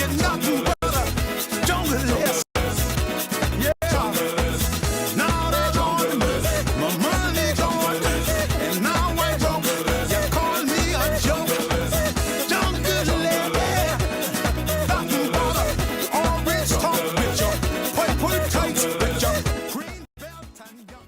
get nothing but a jungle list. Yeah. Now they're gone, my money gone, and now I broke. You call me a joke. Jungle list. Nothing but a orange talk with your purple tights with your green belt and your...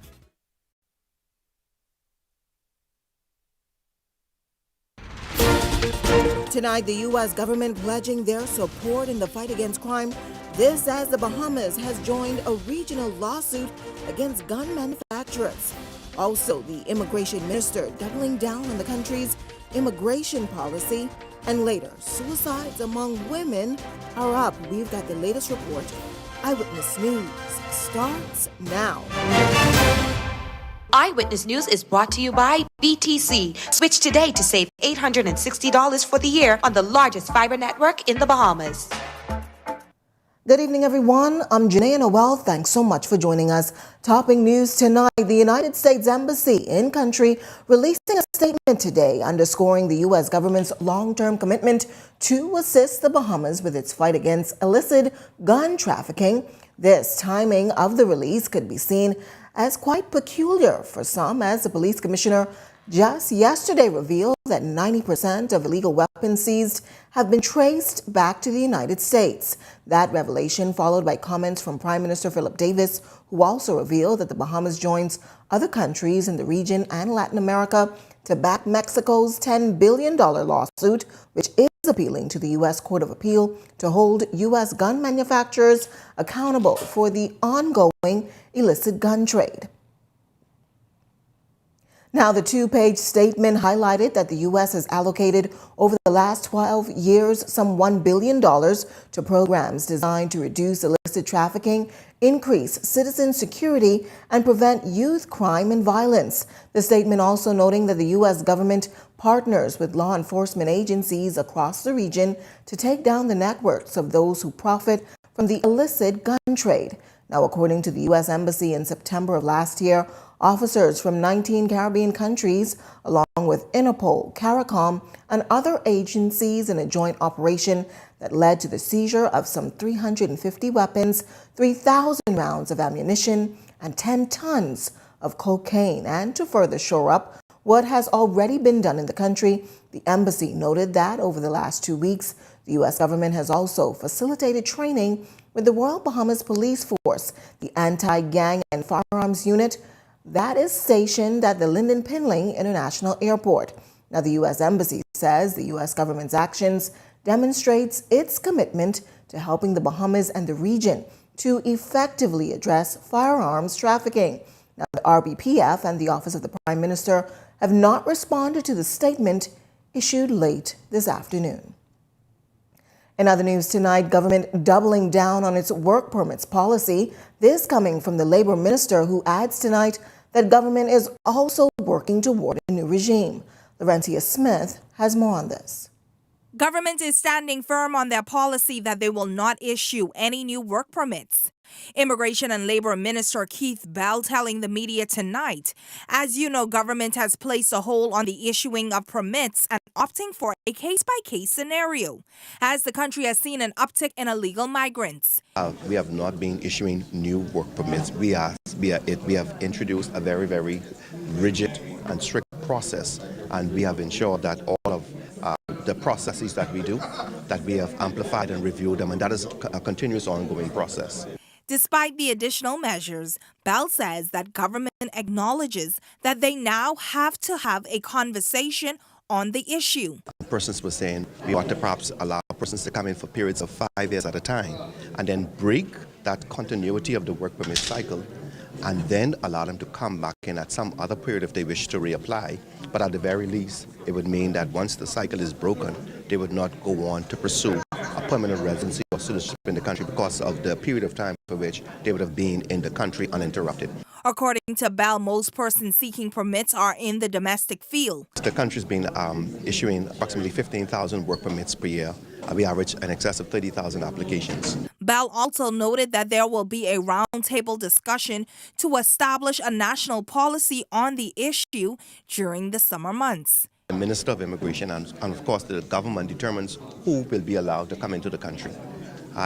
Tonight, the U.S. government pledging their support in the fight against crime. This as the Bahamas has joined a regional lawsuit against gun manufacturers. Also, the immigration minister doubling down on the country's immigration policy. And later, suicides among women are up. We've got the latest report. Eyewitness News starts now. Eyewitness News is brought to you by BTC. Switch today to save $860 for the year on the largest fiber network in the Bahamas. Good evening, everyone. I'm Janae Noel. Thanks so much for joining us. Topping news tonight, the United States Embassy in country releasing a statement today underscoring the U.S. government's long-term commitment to assist the Bahamas with its fight against illicit gun trafficking. This timing of the release could be seen as quite peculiar for some, as the police commissioner just yesterday revealed that 90% of illegal weapons seized have been traced back to the United States. That revelation followed by comments from Prime Minister Philip Davis, who also revealed that the Bahamas joins other countries in the region and Latin America to back Mexico's $10 billion lawsuit, which is appealing to the U.S. Court of Appeal to hold U.S. gun manufacturers accountable for the ongoing illicit gun trade. Now, the two-page statement highlighted that the U.S. has allocated over the last 12 years some $1 billion to programs designed to reduce illicit trafficking, increase citizen security, and prevent youth crime and violence. The statement also noting that the U.S. government partners with law enforcement agencies across the region to take down the networks of those who profit from the illicit gun trade. Now, according to the U.S. Embassy in September of last year, officers from 19 Caribbean countries, along with Interpol, CARICOM, and other agencies in a joint operation that led to the seizure of some 350 weapons, 3,000 rounds of ammunition, and 10 tons of cocaine. And to further shore up what has already been done in the country, the embassy noted that over the last 2 weeks, the U.S. government has also facilitated training with the Royal Bahamas Police Force, the Anti-Gang and Firearms Unit, that is stationed at the Lynden Pinling International Airport. Now, the U.S. Embassy says the U.S. government's actions demonstrates its commitment to helping the Bahamas and the region to effectively address firearms trafficking. Now, the RBPF and the Office of the Prime Minister have not responded to the statement issued late this afternoon. In other news tonight, government doubling down on its work permits policy. This coming from the Labor Minister, who adds tonight that government is also working toward a new regime. Laurentia Smith has more on this. Government is standing firm on their policy that they will not issue any new work permits. Immigration and Labor Minister Keith Bell telling the media tonight, as you know, government has placed a hold on the issuing of permits and opting for a case-by-case scenario, as the country has seen an uptick in illegal migrants. We have not been issuing new work permits. We have introduced a very, very rigid and strict process, and we have ensured that all of the processes that we do, that we have amplified and reviewed them, and that is a continuous ongoing process. Despite the additional measures, Bell says that government acknowledges that they now have to have a conversation on the issue. Persons were saying we ought to perhaps allow persons to come in for periods of 5 years at a time and then break that continuity of the work permit cycle and then allow them to come back in at some other period if they wish to reapply. But at the very least, it would mean that once the cycle is broken, they would not go on to pursue a permanent residency or citizenship in the country because of the period of time for which they would have been in the country uninterrupted. According to Bell, most persons seeking permits are in the domestic field. The country's been issuing approximately 15,000 work permits per year. We average in excess of 30,000 applications. Bell also noted that there will be a roundtable discussion to establish a national policy on the issue during the summer months. the Minister of Immigration and of course the government determines who will be allowed to come into the country.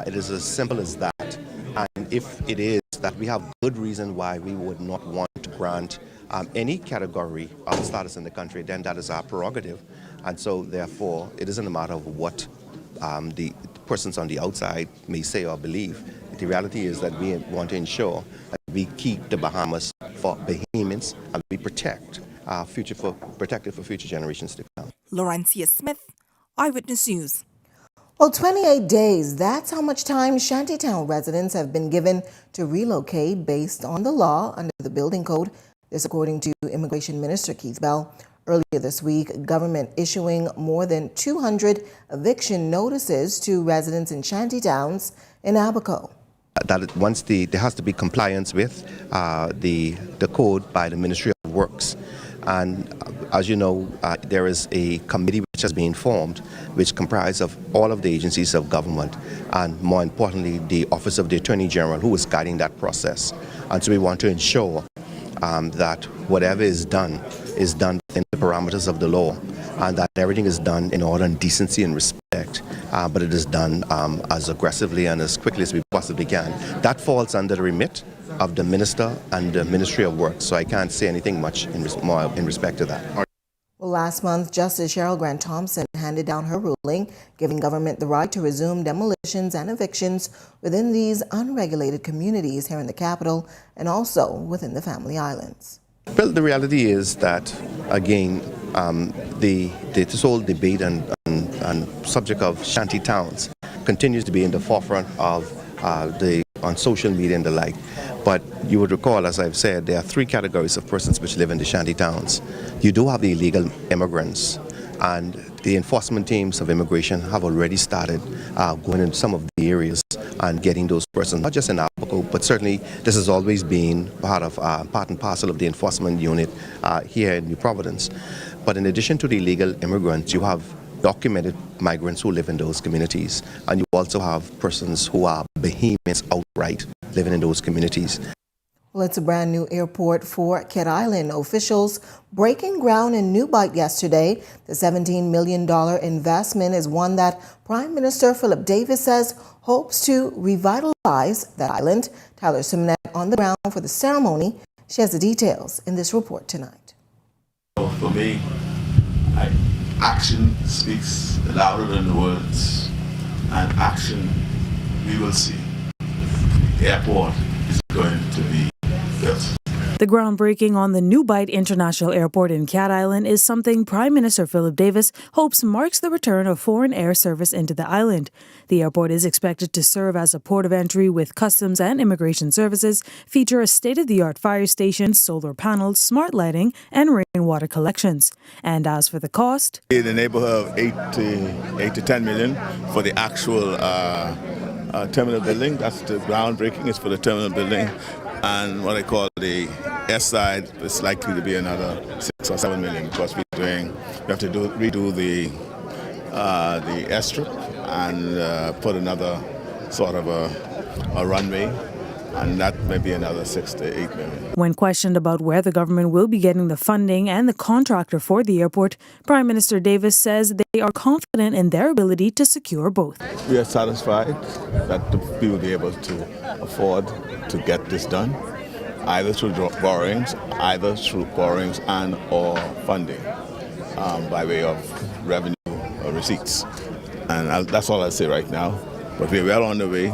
It is as simple as that. And if it is that we have good reason why we would not want to grant any category of status in the country, then that is our prerogative. And so therefore, it isn't a matter of what the persons on the outside may say or believe. The reality is that we want to ensure that we keep the Bahamas for Bahamians and we protect it for future generations to come. Laurencia Smith, Eyewitness News. Well, 28 days, that's how much time shantytown residents have been given to relocate based on the law under the building code. This according to Immigration Minister Keith Bell. Earlier this week, government issuing more than 200 eviction notices to residents in shantytowns in Abaco. That once there has to be compliance with the code by the Ministry of Works. And as you know, there is a committee which has been formed, which comprises of all of the agencies of government, and more importantly, the Office of the Attorney General, who is guiding that process. And so we want to ensure that whatever is done within the parameters of the law, and that everything is done in order and decency and respect, but it is done as aggressively and as quickly as we possibly can. That falls under the remit of the Minister and the Ministry of Works, so I can't say anything much more in respect to that. Well, last month, Justice Cheryl Grant Thompson handed down her ruling, giving government the right to resume demolitions and evictions within these unregulated communities here in the capital and also within the Family Islands. Well, the reality is that, again, this whole debate and subject of shanty towns continues to be in the forefront of on social media and the like. But you would recall, as I've said, there are three categories of persons which live in the shanty towns. You do have the illegal immigrants, and the enforcement teams of immigration have already started going into some of the areas and getting those persons, not just in Abaco, but certainly this has always been part and parcel of the enforcement unit here in New Providence. But in addition to the illegal immigrants, you have documented migrants who live in those communities, and you also have persons who are Bahamians outright living in those communities. Well, it's a brand new airport for Cat Island. Officials breaking ground in New Bight yesterday. The $17 million investment is one that Prime Minister Philip Davis says hopes to revitalize that island. Tyler Simonet on the ground for the ceremony. She has the details in this report tonight. For me, action speaks louder than the words, and action we will see. The airport is going to be built. The groundbreaking on the New Bight International Airport in Cat Island is something Prime Minister Philip Davis hopes marks the return of foreign air service into the island. The airport is expected to serve as a port of entry with customs and immigration services, feature a state-of-the-art fire station, solar panels, smart lighting, and rainwater collections. And as for the cost, In the neighborhood of 8 to 10 million for the actual terminal building. That's the groundbreaking is for the terminal building. And what I call the S side is likely to be another 6 or 7 million because we have to redo the S strip and put another sort of a runway, and that may be another 6 to 8 million. When questioned about where the government will be getting the funding and the contractor for the airport, Prime Minister Davis says they are confident in their ability to secure both. We are satisfied that we will be able to afford to get this done, either through borrowings and or funding by way of revenue or receipts. And that's all I'll say right now. But we're well on the way.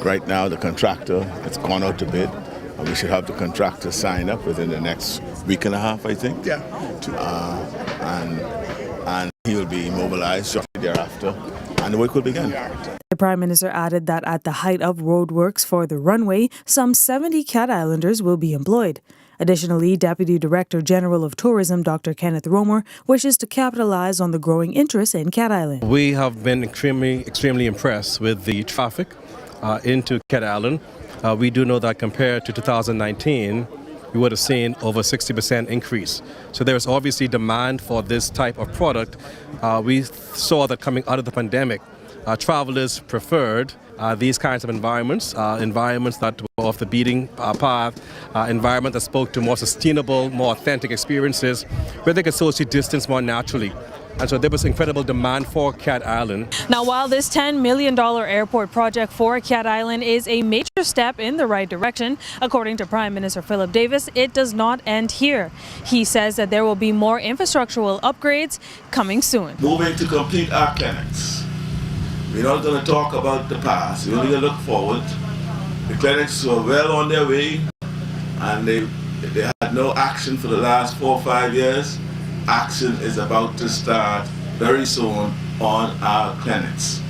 Right now, the contractor has gone out to bid, and we should have the contractor sign up within the next week and a half, I think. Yeah. And he will be mobilized shortly thereafter, and the work will begin. The Prime Minister added that at the height of roadworks for the runway, some 70 Cat Islanders will be employed. Additionally, Deputy Director General of Tourism Dr. Kenneth Romer wishes to capitalize on the growing interest in Cat Island. We have been extremely impressed with the traffic into Cat Island. We do know that compared to 2019, we would have seen over 60% increase. So there's obviously demand for this type of product. We saw that coming out of the pandemic, travelers preferred these kinds of environments, environments that were off the beating path, environment that spoke to more sustainable, more authentic experiences, where they could socially distance more naturally. And so there was incredible demand for Cat Island. Now, while this $10 million airport project for Cat Island is a major step in the right direction, according to Prime Minister Philip Davis, it does not end here. He says that there will be more infrastructural upgrades coming soon. Moving to complete our clinics. We're not going to talk about the past. We're only going to look forward. The clinics were well on their way, and they had no action for the last 4 or 5 years. Action is about to start very soon on our clinics.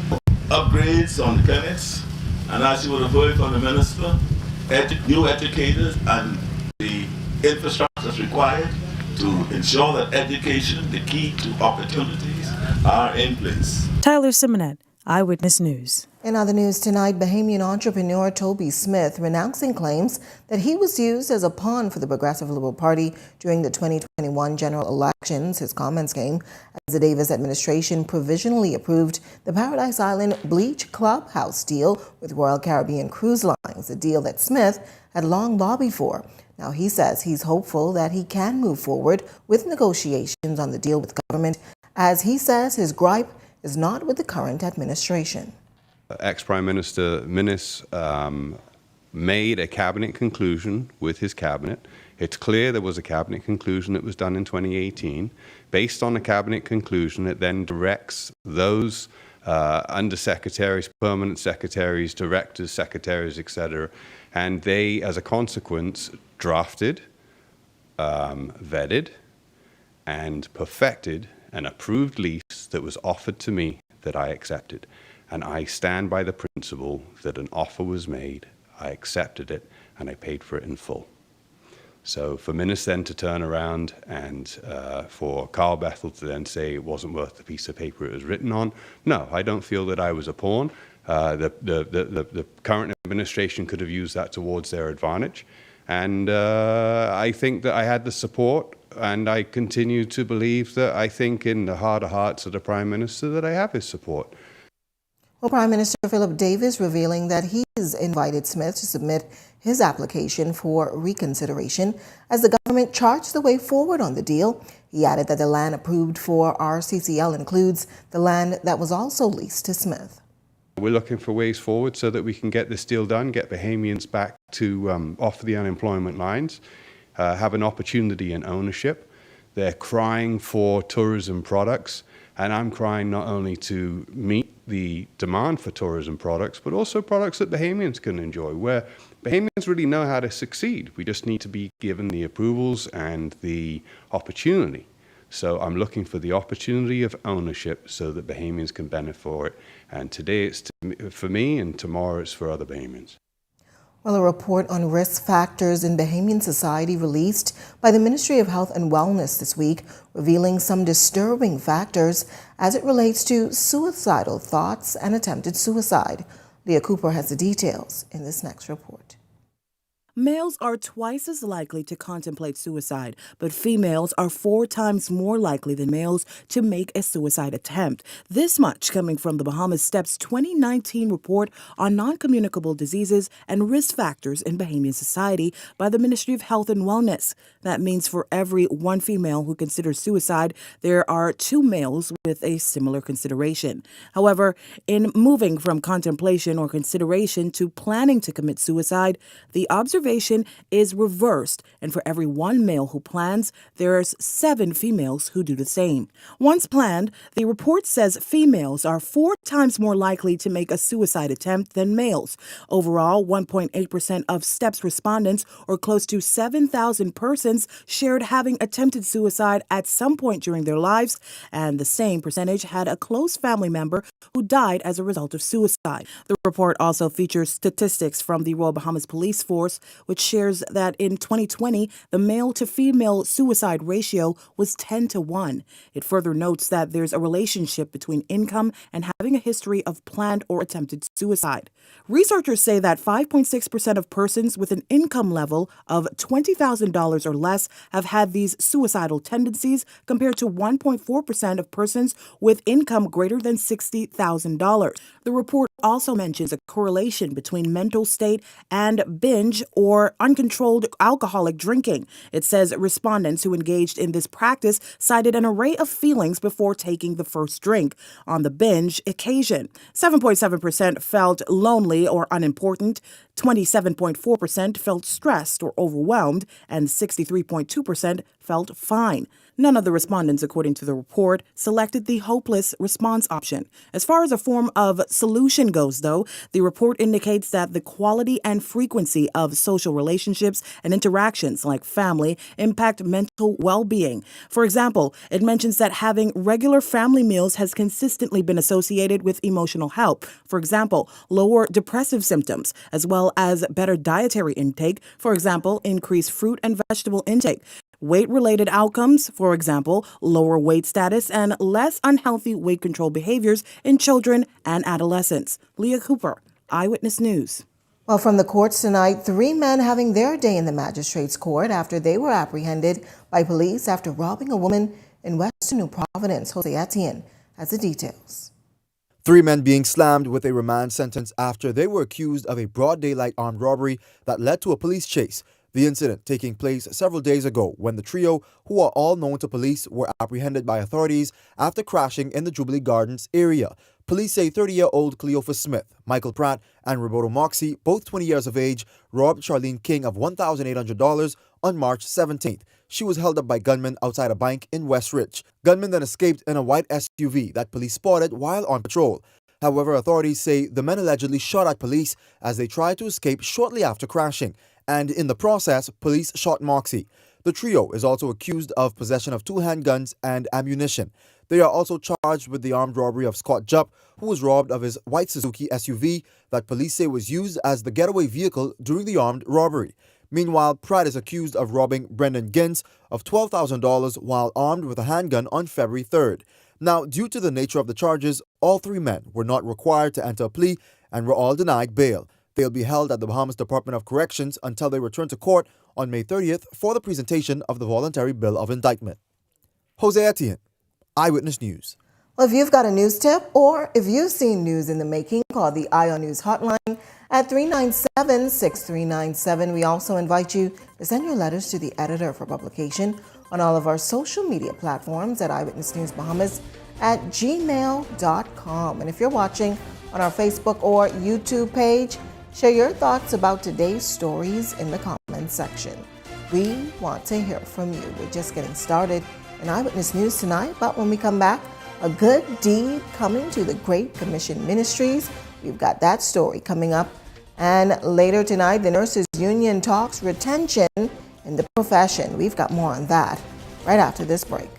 Upgrades on the clinics, and as you would have heard from the minister, new educators and the infrastructure is required to ensure that education, the key to opportunities, are in place. Tyler Simonet, Eyewitness News. In other news tonight, Bahamian entrepreneur Toby Smith renouncing claims that he was used as a pawn for the Progressive Liberal Party during the 2021 general elections. His comments came as the Davis administration provisionally approved the Paradise Island Beach Clubhouse deal with Royal Caribbean Cruise Lines, a deal that Smith had long lobbied for. Now, he says he's hopeful that he can move forward with negotiations on the deal with government, as he says his gripe is not with the current administration. Ex-Prime Minister Minnis made a cabinet conclusion with his cabinet. It's clear there was a cabinet conclusion that was done in 2018. Based on the cabinet conclusion, it then directs those undersecretaries, permanent secretaries, directors, secretaries, etc., and they, as a consequence, drafted, vetted, and perfected an approved lease that was offered to me that I accepted. And I stand by the principle that an offer was made, I accepted it, and I paid for it in full. So for Minnis then to turn around and for Carl Bethel to then say it wasn't worth the piece of paper it was written on, no, I don't feel that I was a pawn. The current administration could have used that towards their advantage. And I think that I had the support, and I continue to believe that I think in the heart of hearts of the Prime Minister that I have his support. Well, Prime Minister Philip Davis revealing that he's invited Smith to submit his application for reconsideration as the government charts the way forward on the deal. He added that the land approved for RCCL includes the land that was also leased to Smith. We're looking for ways forward so that we can get this deal done, get Bahamians back to off the unemployment lines, have an opportunity in ownership. They're crying for tourism products, and I'm crying not only to meet the demand for tourism products, but also products that Bahamians can enjoy, where Bahamians really know how to succeed. We just need to be given the approvals and the opportunity. So I'm looking for the opportunity of ownership so that Bahamians can benefit for it. And today it's for me, and tomorrow it's for other Bahamians. Well, a report on risk factors in Bahamian society released by the Ministry of Health and Wellness this week, revealing some disturbing factors as it relates to suicidal thoughts and attempted suicide. Leah Cooper has the details in this next report. Males are twice as likely to contemplate suicide, but females are 4 times more likely than males to make a suicide attempt. This much coming from the Bahamas STEP's 2019 report on non-communicable diseases and risk factors in Bahamian society by the Ministry of Health and Wellness. That means for every 1 female who considers suicide, there are 2 males with a similar consideration. However, in moving from contemplation or consideration to planning to commit suicide, the observation is reversed, and for every 1 male who plans, there's 7 females who do the same. Once planned, the report says females are 4 times more likely to make a suicide attempt than males. Overall, 1.8% of STEP's respondents, or close to 7,000 persons, shared having attempted suicide at some point during their lives, and the same percentage had a close family member who died as a result of suicide. The report also features statistics from the Royal Bahamas Police Force which shares that in 2020, the male-to-female suicide ratio was 10-1. It further notes that there's a relationship between income and having a history of planned or attempted suicide. Researchers say that 5.6% of persons with an income level of $20,000 or less have had these suicidal tendencies, compared to 1.4% of persons with income greater than $60,000. The report also mentions a correlation between mental state and binge or uncontrolled alcoholic drinking. It says respondents who engaged in this practice cited an array of feelings before taking the first drink. On the binge occasion, 7.7% felt lonely or unimportant, 27.4% felt stressed or overwhelmed, and 63.2% felt fine. None of the respondents, according to the report, selected the hopeless response option. As far as a form of solution goes, though, the report indicates that the quality and frequency of social relationships and interactions like family impact mental well-being. For example, it mentions that having regular family meals has consistently been associated with emotional health. For example, lower depressive symptoms, as well as better dietary intake. For example, increased fruit and vegetable intake. Weight-related outcomes, for example, lower weight status and less unhealthy weight control behaviors in children and adolescents. Leah Cooper, Eyewitness News. Well, from the courts tonight, 3 men having their day in the magistrate's court after they were apprehended by police after robbing a woman in Western New Providence. Jose Etienne has the details. 3 men being slammed with a remand sentence after they were accused of a broad daylight armed robbery that led to a police chase. The incident taking place several days ago when the trio, who are all known to police, were apprehended by authorities after crashing in the Jubilee Gardens area. Police say 30-year-old Cleophas Smith, Michael Pratt, and Roberto Moxie, both 20 years of age, robbed Charlene King of $1,800 on March 17th. She was held up by gunmen outside a bank in West Rich. Gunmen then escaped in a white SUV that police spotted while on patrol. However, authorities say the men allegedly shot at police as they tried to escape shortly after crashing, and in the process, police shot Moxie. The trio is also accused of possession of 2 handguns and ammunition. They are also charged with the armed robbery of Scott Jupp, who was robbed of his white Suzuki SUV that police say was used as the getaway vehicle during the armed robbery. Meanwhile, Pratt is accused of robbing Brendan Gins of $12,000 while armed with a handgun on February 3rd. Now, due to the nature of the charges, all 3 men were not required to enter a plea and were all denied bail. They'll be held at the Bahamas Department of Corrections until they return to court on May 30th for the presentation of the voluntary bill of indictment. Jose Etienne, Eyewitness News. Well, if you've got a news tip or if you've seen news in the making, call the Eye on News hotline at 397-6397. We also invite you to send your letters to the editor for publication on all of our social media platforms at Eyewitness News Bahamas at gmail.com. And if you're watching on our Facebook or YouTube page, share your thoughts about today's stories in the comments section. We want to hear from you. We're just getting started in Eyewitness News tonight, but when we come back, a good deed coming to the Great Commission Ministries. We've got that story coming up. And later tonight, the Nurses Union talks retention in the profession. We've got more on that right after this break.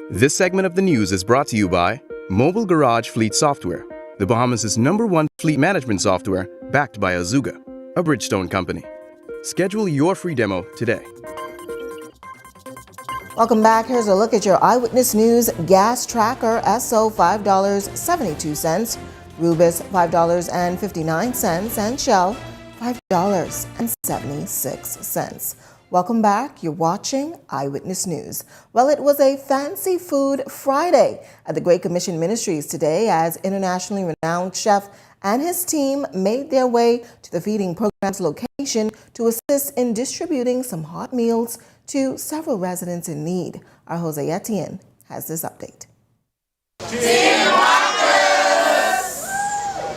This segment of the news is brought to you by Mobile Garage Fleet Software, the Bahamas' #1 fleet management software backed by Azuga, a Bridgestone company. Schedule your free demo today. Welcome back. Here's a look at your Eyewitness News gas tracker. Esso $5.72, Rubis $5.59, and Shell $5.76. Welcome back. You're watching Eyewitness News. Well, it was a fancy food Friday at the Great Commission Ministries today as internationally renowned chef and his team made their way to the feeding program's location to assist in distributing some hot meals to several residents in need. Our Jose Etienne has this update.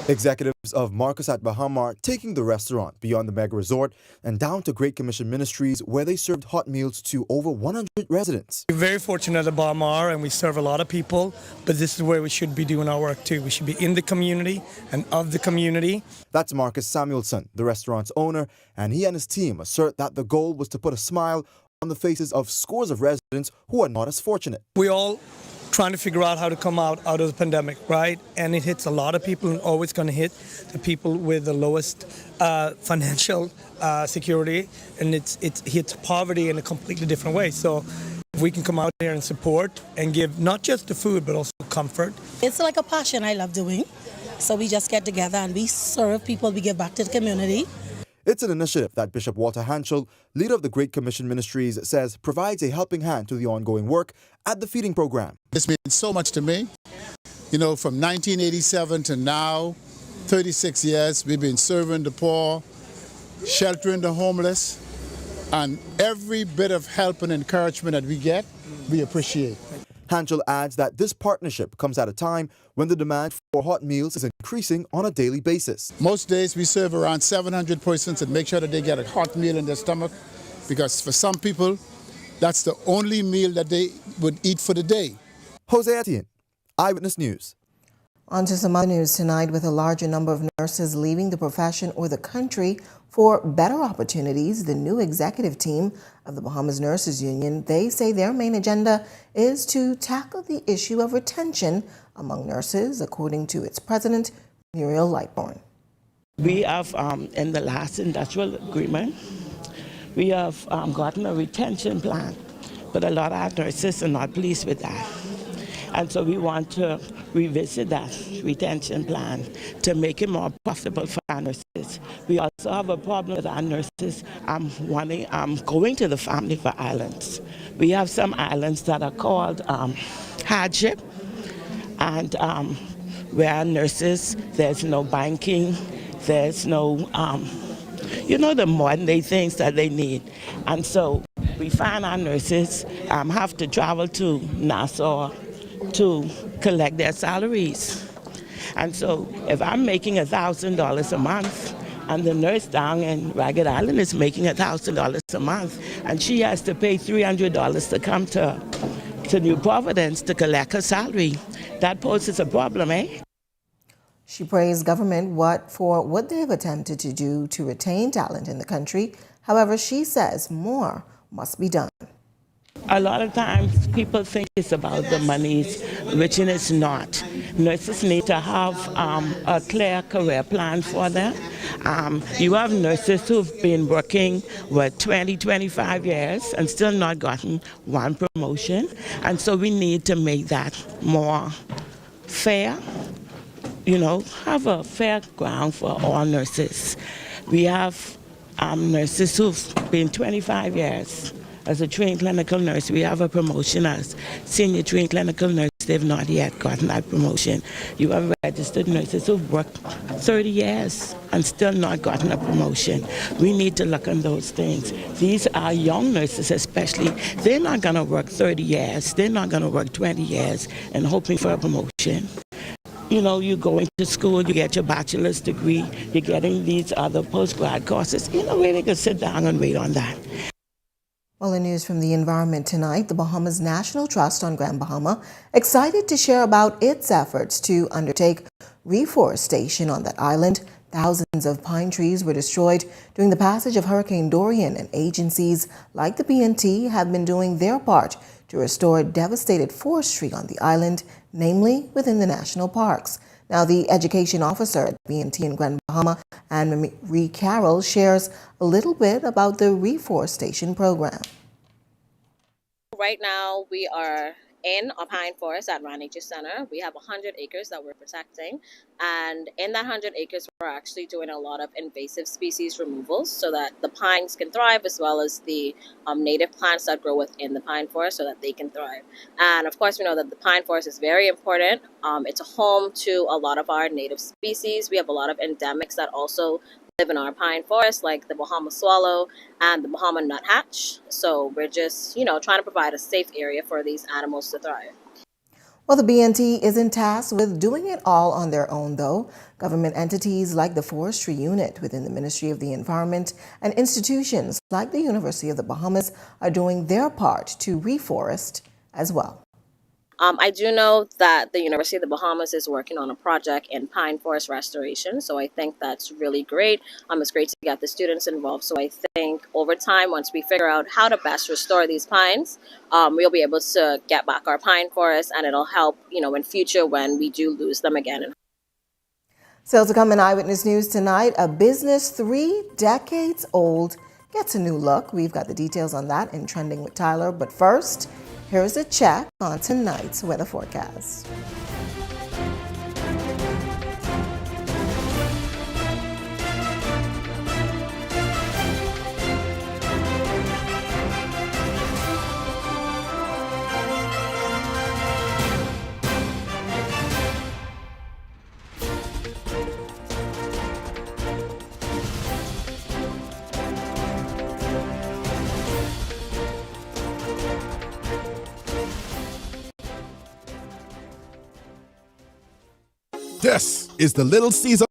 Executives of Marcus at Bahamas taking the restaurant beyond the mega resort and down to Great Commission Ministries where they served hot meals to over 100 residents. We're very fortunate at Bahamas and we serve a lot of people, but this is where we should be doing our work too. We should be in the community and of the community. That's Marcus Samuelson, the restaurant's owner, and he and his team assert that the goal was to put a smile on the faces of scores of residents who are not as fortunate. We all trying to figure out how to come out of the pandemic, right? And it hits a lot of people and always going to hit the people with the lowest financial security, and it hits poverty in a completely different way. So if we can come out here and support and give not just the food but also comfort. It's like a passion I love doing. So we just get together and we serve people, we give back to the community. It's an initiative that Bishop Walter Hanschel, leader of the Great Commission Ministries, says provides a helping hand to the ongoing work at the feeding program. This means so much to me. You know, from 1987 to now, 36 years, we've been serving the poor, sheltering the homeless, and every bit of help and encouragement that we get, we appreciate. Hanschel adds that this partnership comes at a time when the demand for hot meals is increasing on a daily basis. Most days we serve around 700 persons and make sure that they get a hot meal in their stomach, because for some people, that's the only meal that they would eat for the day. Jose Etienne, Eyewitness News. On to some other news tonight. With a larger number of nurses leaving the profession or the country for better opportunities, the new executive team of the Bahamas Nurses Union, they say their main agenda is to tackle the issue of retention among nurses, according to its president, Muriel Lightbourne. We have, in the last industrial agreement, we have gotten a retention plan, but a lot of our nurses are not pleased with that. And so we want to revisit that retention plan to make it more profitable for our nurses. We also have a problem with our nurses going to the family for islands. We have some islands that are called hardship, and where nurses, there's no banking, there's no, the modern day things that they need. And so we find our nurses have to travel to Nassau to collect their salaries. And so if I'm making $1,000 a month and the nurse down in Ragged Island is making $1,000 a month and she has to pay $300 to come to New Providence to collect her salary, that poses a problem, eh? She praised government for what they have attempted to do to retain talent in the country. However, she says more must be done. A lot of times people think it's about the monies, which it is not. Nurses need to have a clear career plan for them. You have nurses who've been working with 20, 25 years and still not gotten one promotion. And so we need to make that more fair, have a fair ground for all nurses. We have nurses who've been 25 years. As a trained clinical nurse, we have a promotion as senior trained clinical nurse. They've not yet gotten that promotion. You have registered nurses who've worked 30 years and still not gotten a promotion. We need to look at those things. These are young nurses especially. They're not going to work 30 years. They're not going to work 20 years and hoping for a promotion. You're going to school, you get your bachelor's degree, you're getting these other postgrad courses. Where they can sit down and wait on that. Well, in news from the environment tonight, the Bahamas National Trust on Grand Bahama excited to share about its efforts to undertake reforestation on that island Thousands of pine trees were destroyed during the passage of Hurricane Dorian, and agencies like the BNT have been doing their part to restore devastated forestry on the island, namely within the national parks. Now, the education officer at BNT in Grand Bahama, Anne Marie Carroll, shares a little bit about the reforestation program. Right now, we are in a pine forest at Rand Nature Center. We have 100 acres that we're protecting, and in that 100 acres, we're actually doing a lot of invasive species removals so that the pines can thrive, as well as the native plants that grow within the pine forest so that they can thrive. And of course, we know that the pine forest is very important. It's a home to a lot of our native species. We have a lot of endemics that also live in our pine forest, like the Bahama swallow and the Bahama nuthatch. So we're just, trying to provide a safe area for these animals to thrive. Well, the BNT isn't tasked with doing it all on their own, though. Government entities like the Forestry Unit within the Ministry of the Environment and institutions like the University of the Bahamas are doing their part to reforest as well. I do know that the University of the Bahamas is working on a project in pine forest restoration, so I think that's really great. It's great to get the students involved, so I think over time, once we figure out how to best restore these pines, we'll be able to get back our pine forests, and it'll help, in future when we do lose them again. Still to come in Eyewitness News tonight, a business 3 decades old gets a new look. We've got the details on that in Trending with Tyler, but first, here's a check on tonight's weather forecast. This is the Little Caesar.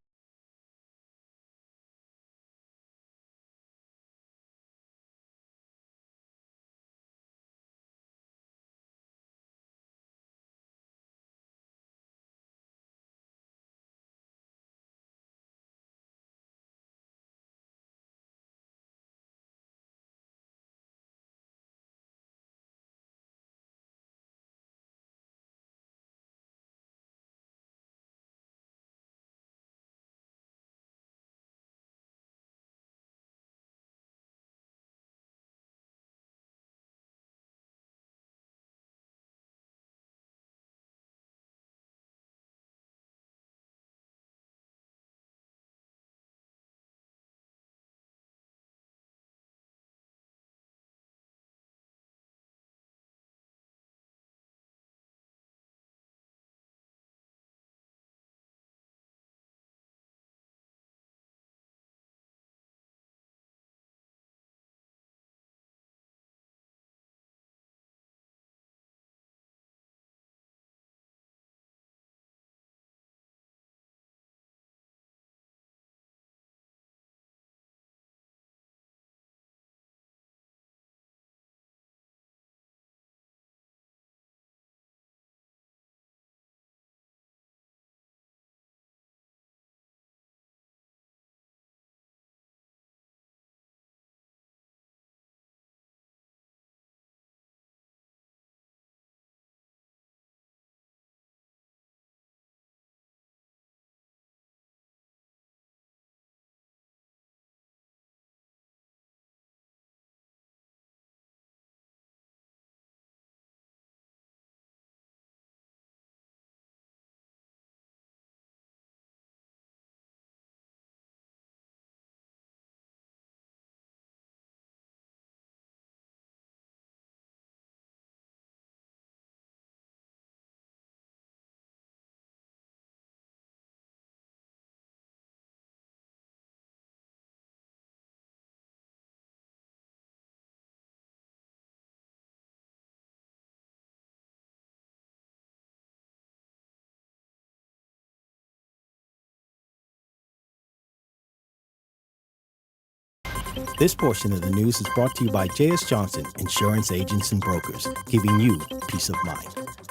This portion of the news is brought to you by J.S. Johnson, Insurance Agents and Brokers, giving you peace of mind.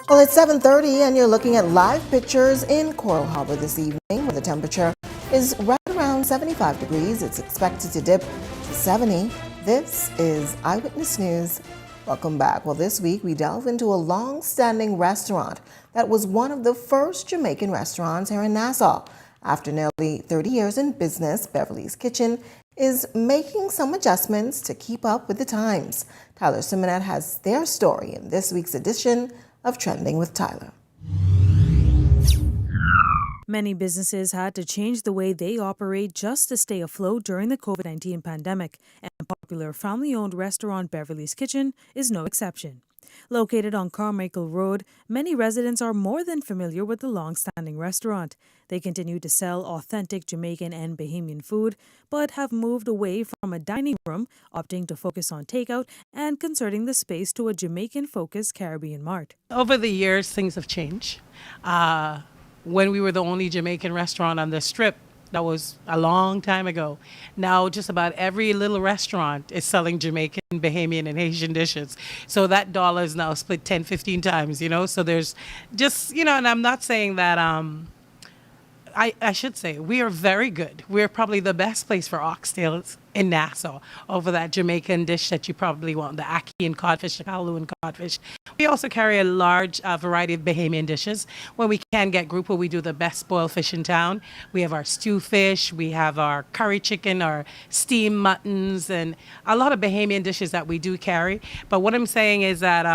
Well, it's 7:30 and you're looking at live pictures in Coral Harbor this evening, where the temperature is right around around 75 degrees. It's expected to dip to 70. This is Eyewitness News. Welcome back. Well, this week we delve into a long-standing restaurant that was one of the first Jamaican restaurants here in Nassau. After nearly 30 years in business, Beverly's Kitchen is making some adjustments to keep up with the times. Tyler Simonet has their story in this week's edition of Trending with Tyler. Many businesses had to change the way they operate just to stay afloat during the COVID-19 pandemic, and popular family-owned restaurant Beverly's Kitchen is no exception. Located on Carmichael Road, many residents are more than familiar with the long-standing restaurant. They continue to sell authentic Jamaican and Bahamian food, but have moved away from a dining room, opting to focus on takeout and converting the space to a Jamaican-focused Caribbean mart. Over the years, things have changed. When we were the only Jamaican restaurant on the strip, that was a long time ago. Now just about every little restaurant is selling Jamaican, Bahamian, and Haitian dishes. So that dollar is now split 10, 15 times, So there's just, and I'm not saying that, I should say, we are very good. We're probably the best place for oxtails in Nassau over that Jamaican dish that you probably want, the ackee and codfish, the kalu and codfish. We also carry a large variety of Bahamian dishes. When we can get grouper, we do the best boiled fish in town. We have our stew fish, we have our curry chicken, our steamed muttons, and a lot of Bahamian dishes that we do carry. But what I'm saying is that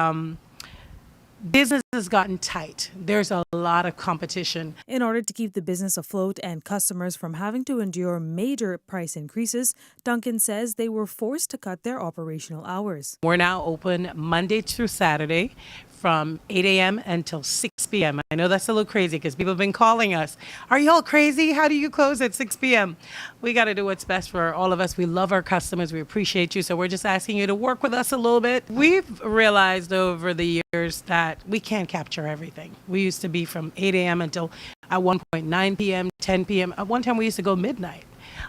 business has gotten tight. There's a lot of competition. In order to keep the business afloat and customers from having to endure major price increases, Duncan says they were forced to cut their operational hours. We're now open Monday through Saturday from 8 a.m. until 6 p.m. I know that's a little crazy because people have been calling us. Are you all crazy? How do you close at 6 p.m.? We got to do what's best for all of us. We love our customers. We appreciate you. So we're just asking you to work with us a little bit. We've realized over the years that we can't capture everything. We used to be from 8 a.m. until at one point 9 p.m., 10 p.m. At one time we used to go midnight.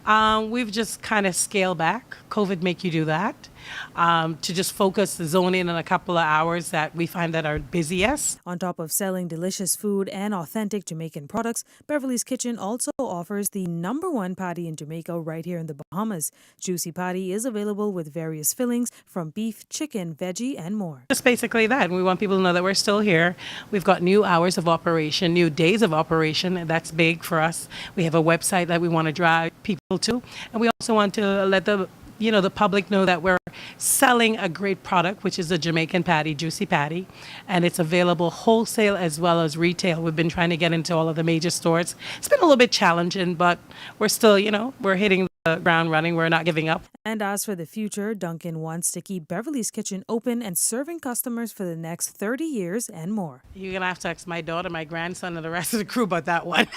We've just kind of scaled back. COVID make you do that. To just focus the zone in on a couple of hours that we find that are busiest. On top of selling delicious food and authentic Jamaican products, Beverly's Kitchen also offers the #1 patty in Jamaica right here in the Bahamas. Juicy Patty is available with various fillings from beef, chicken, veggie, and more. Just basically that. We want people to know that we're still here. We've got new hours of operation, new days of operation, and that's big for us. We have a website that we want to drive people to, and we also want to let the public know that we're selling a great product, which is a Jamaican patty, Juicy Patty, and it's available wholesale as well as retail. We've been trying to get into all of the major stores. It's been a little bit challenging, but we're still, we're hitting the ground running. We're not giving up. And as for the future, Duncan wants to keep Beverly's Kitchen open and serving customers for the next 30 years and more. You're going to have to ask my daughter, my grandson, and the rest of the crew about that one.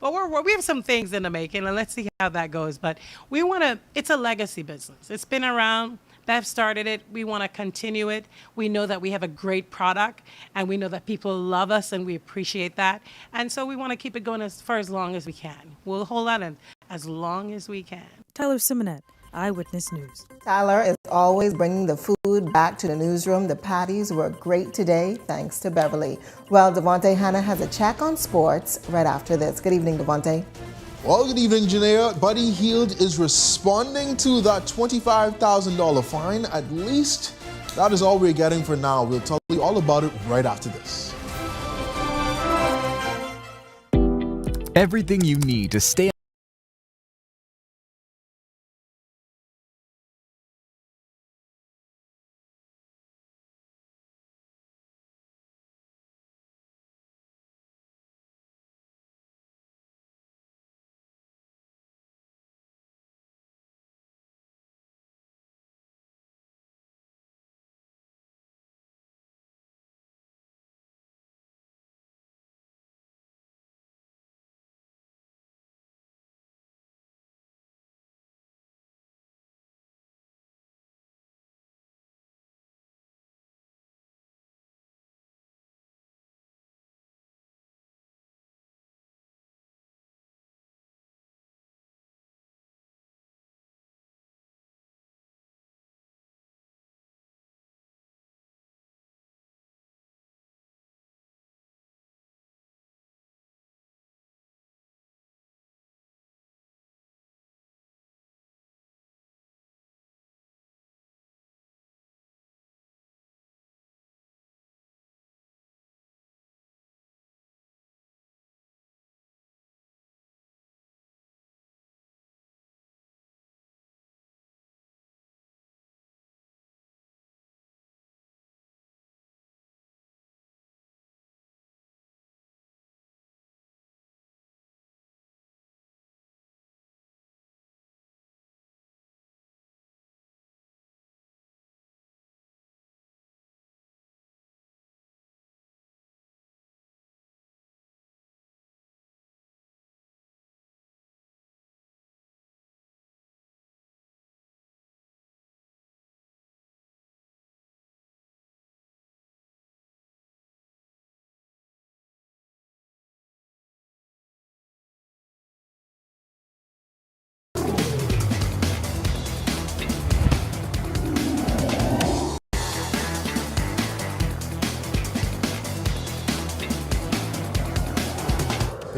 But we have some things in the making, and let's see how that goes. But it's a legacy business. It's been around. Bev started it. We want to continue it. We know that we have a great product, and we know that people love us, and we appreciate that. And so we want to keep it going for as long as we can. We'll hold on as long as we can. Tyler Simonet, Eyewitness News. Tyler is always bringing the food back to the newsroom. The patties were great today, thanks to Beverly. Well, Devontae Hanna has a check on sports right after this. Good evening, Devontae. Well, good evening, Janaea. Buddy Hield is responding to that $25,000 fine. At least that is all we're getting for now. We'll tell you all about it right after this. Everything you need to stay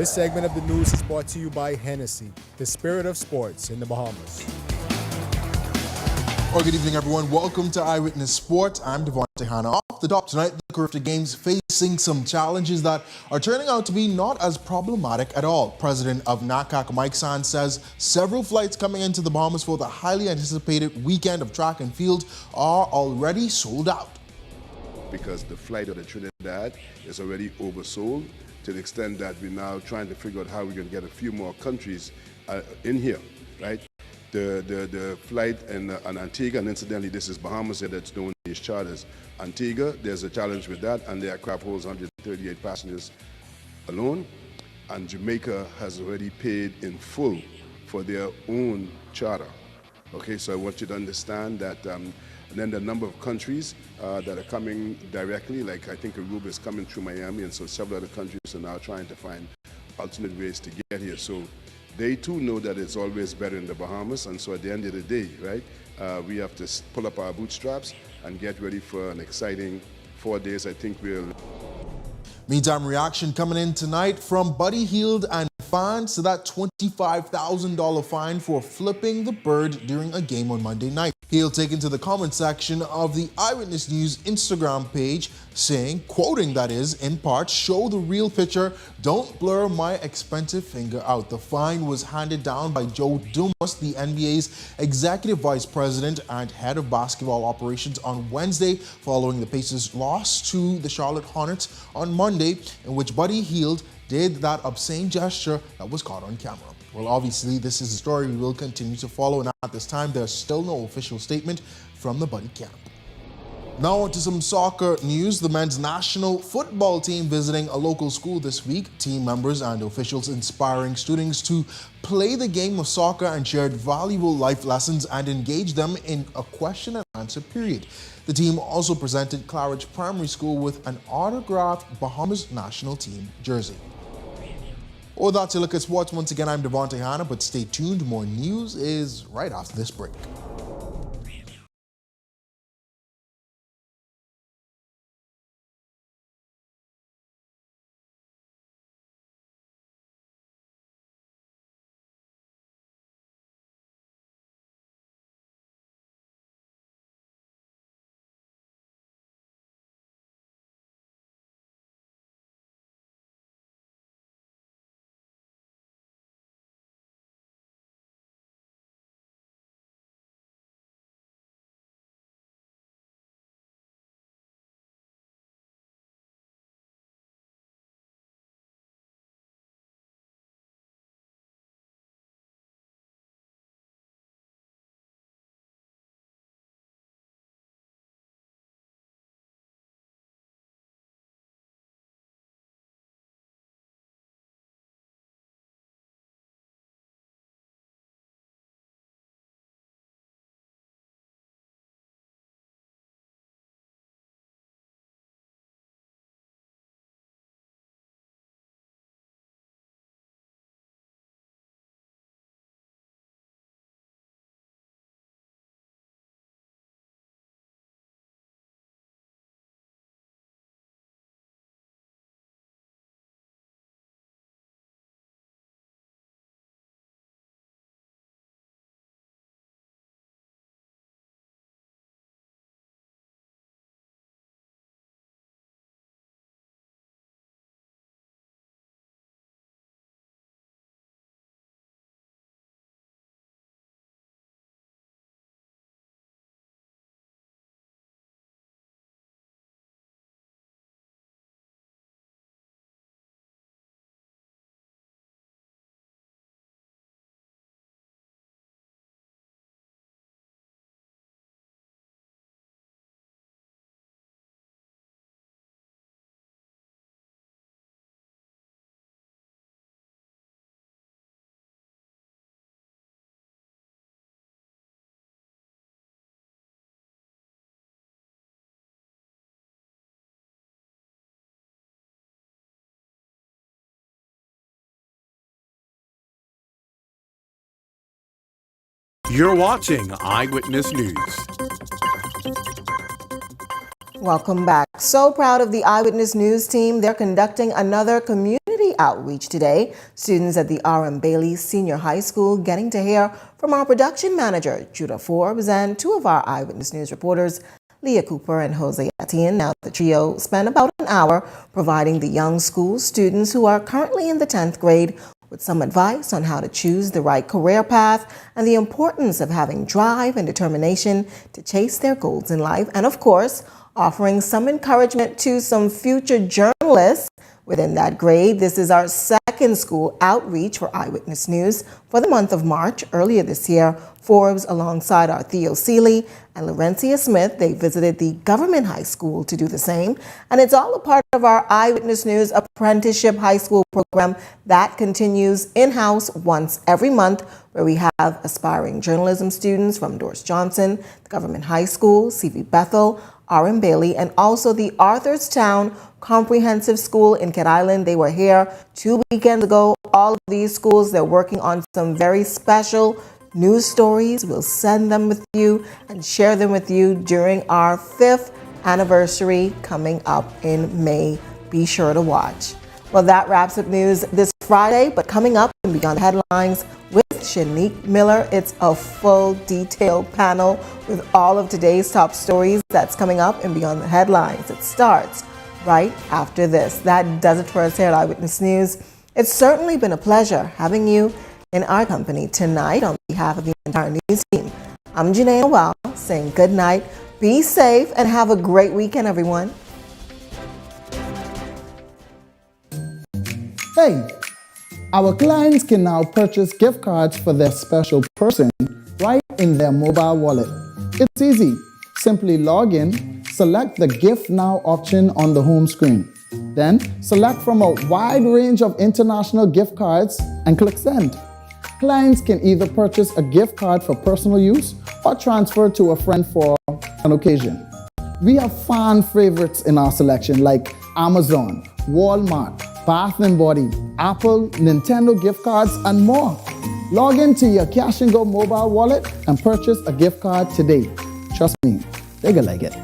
This segment of the news is brought to you by Hennessy, the spirit of sports in the Bahamas. Well, good evening, everyone. Welcome to Eyewitness Sports. I'm Devontae Hanna. Off the top tonight, the Curfew Games facing some challenges that are turning out to be not as problematic at all. President of NACAC, Mike Sands, says several flights coming into the Bahamas for the highly anticipated weekend of track and field are already sold out. Because the flight of the Trinidad is already oversold to the extent that we're now trying to figure out how we're going to get a few more countries in here, right? The flight in Antigua, and incidentally, this is Bahamas that's doing these charters. Antigua, there's a challenge with that, and the aircraft holds 138 passengers alone. And Jamaica has already paid in full for their own charter. Okay, so I want you to understand that. And then the number of countries that are coming directly, like I think Aruba is coming through Miami, and so several other countries are now trying to find alternate ways to get here. So they too know that it's always better in the Bahamas, and so at the end of the day, right, we have to pull up our bootstraps and get ready for an exciting 4 days. I think we'll... Meantime, reaction coming in tonight from Buddy Hield and fans to that $25,000 fine for flipping the bird during a game on Monday night. Hield taken to the comment section of the Eyewitness News Instagram page, saying, quoting that is, in part, "Show the real picture, don't blur my expensive finger out." The fine was handed down by Joe Dumas, the NBA's executive vice president and head of basketball operations, on Wednesday, following the Pacers' loss to the Charlotte Hornets on Monday, in which Buddy Hield did that obscene gesture that was caught on camera. Well, obviously, this is a story we will continue to follow, and at this time, there's still no official statement from the Buddy camp. Now on to some soccer news. The men's national football team visiting a local school this week. Team members and officials inspiring students to play the game of soccer and shared valuable life lessons and engage them in a question and answer period. The team also presented Claridge Primary School with an autographed Bahamas national team jersey. Well, that's a look at sports. Once again, I'm Devontae Hanna, but stay tuned. More news is right after this break. You're watching Eyewitness News. Welcome back. So proud of the Eyewitness News team. They're conducting another community outreach today. Students at the R.M. Bailey Senior High School getting to hear from our production manager, Judah Forbes, and two of our Eyewitness News reporters, Leah Cooper and Jose Etienne. Now, the trio spent about an hour providing the young school students who are currently in the 10th grade with some advice on how to choose the right career path and the importance of having drive and determination to chase their goals in life. And of course, offering some encouragement to some future journalists within that grade. This is our second school outreach for Eyewitness News for the month of March. Earlier this year, Forbes, alongside our Theo Seeley and Laurencia Smith, they visited the government high school to do the same. And it's all a part of our Eyewitness News apprenticeship high school program that continues in-house once every month, where we have aspiring journalism students from Doris Johnson, the government high school, CV Bethel, R.M. Bailey, and also the Arthurstown Comprehensive School in Cat Island. They were here 2 weekends ago. All of these schools, they're working on some very special news stories. We'll send them with you and share them with you during our 5th anniversary coming up in May. Be sure to watch. Well, that wraps up news this Friday, but coming up and beyond the headlines with Shanique Miller, it's a full detailed panel with all of today's top stories. That's coming up and beyond the headlines. It starts right after this. That does it for us here at Eyewitness News. It's certainly been a pleasure having you in our company tonight. On behalf of the entire news team, I'm Janae Noel saying good night, be safe, and have a great weekend, everyone. Hey, our clients can now purchase gift cards for their special person right in their mobile wallet. It's easy. Simply log in, select the Gift Now option on the home screen. Then select from a wide range of international gift cards and click Send. Clients can either purchase a gift card for personal use or transfer to a friend for an occasion. We have fan favorites in our selection like Amazon, Walmart, Bath & Body, Apple, Nintendo gift cards, and more. Log into your Cash and Go mobile wallet and purchase a gift card today. Trust me, they're gonna like it.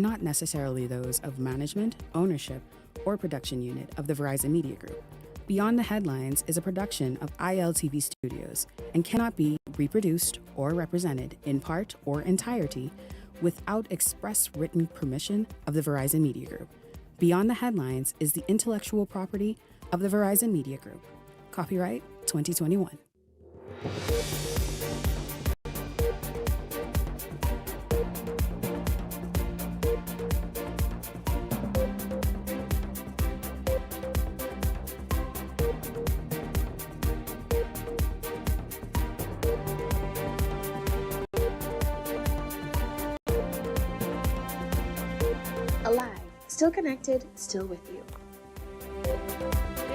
not necessarily those of management, ownership, or production unit of the Verizon Media Group. Beyond the Headlines is a production of ILTV Studios and cannot be reproduced or represented in part or entirety without express written permission of the Verizon Media Group. Beyond the Headlines is the intellectual property of the Verizon Media Group. Copyright 2021. Alive, still connected, still with you.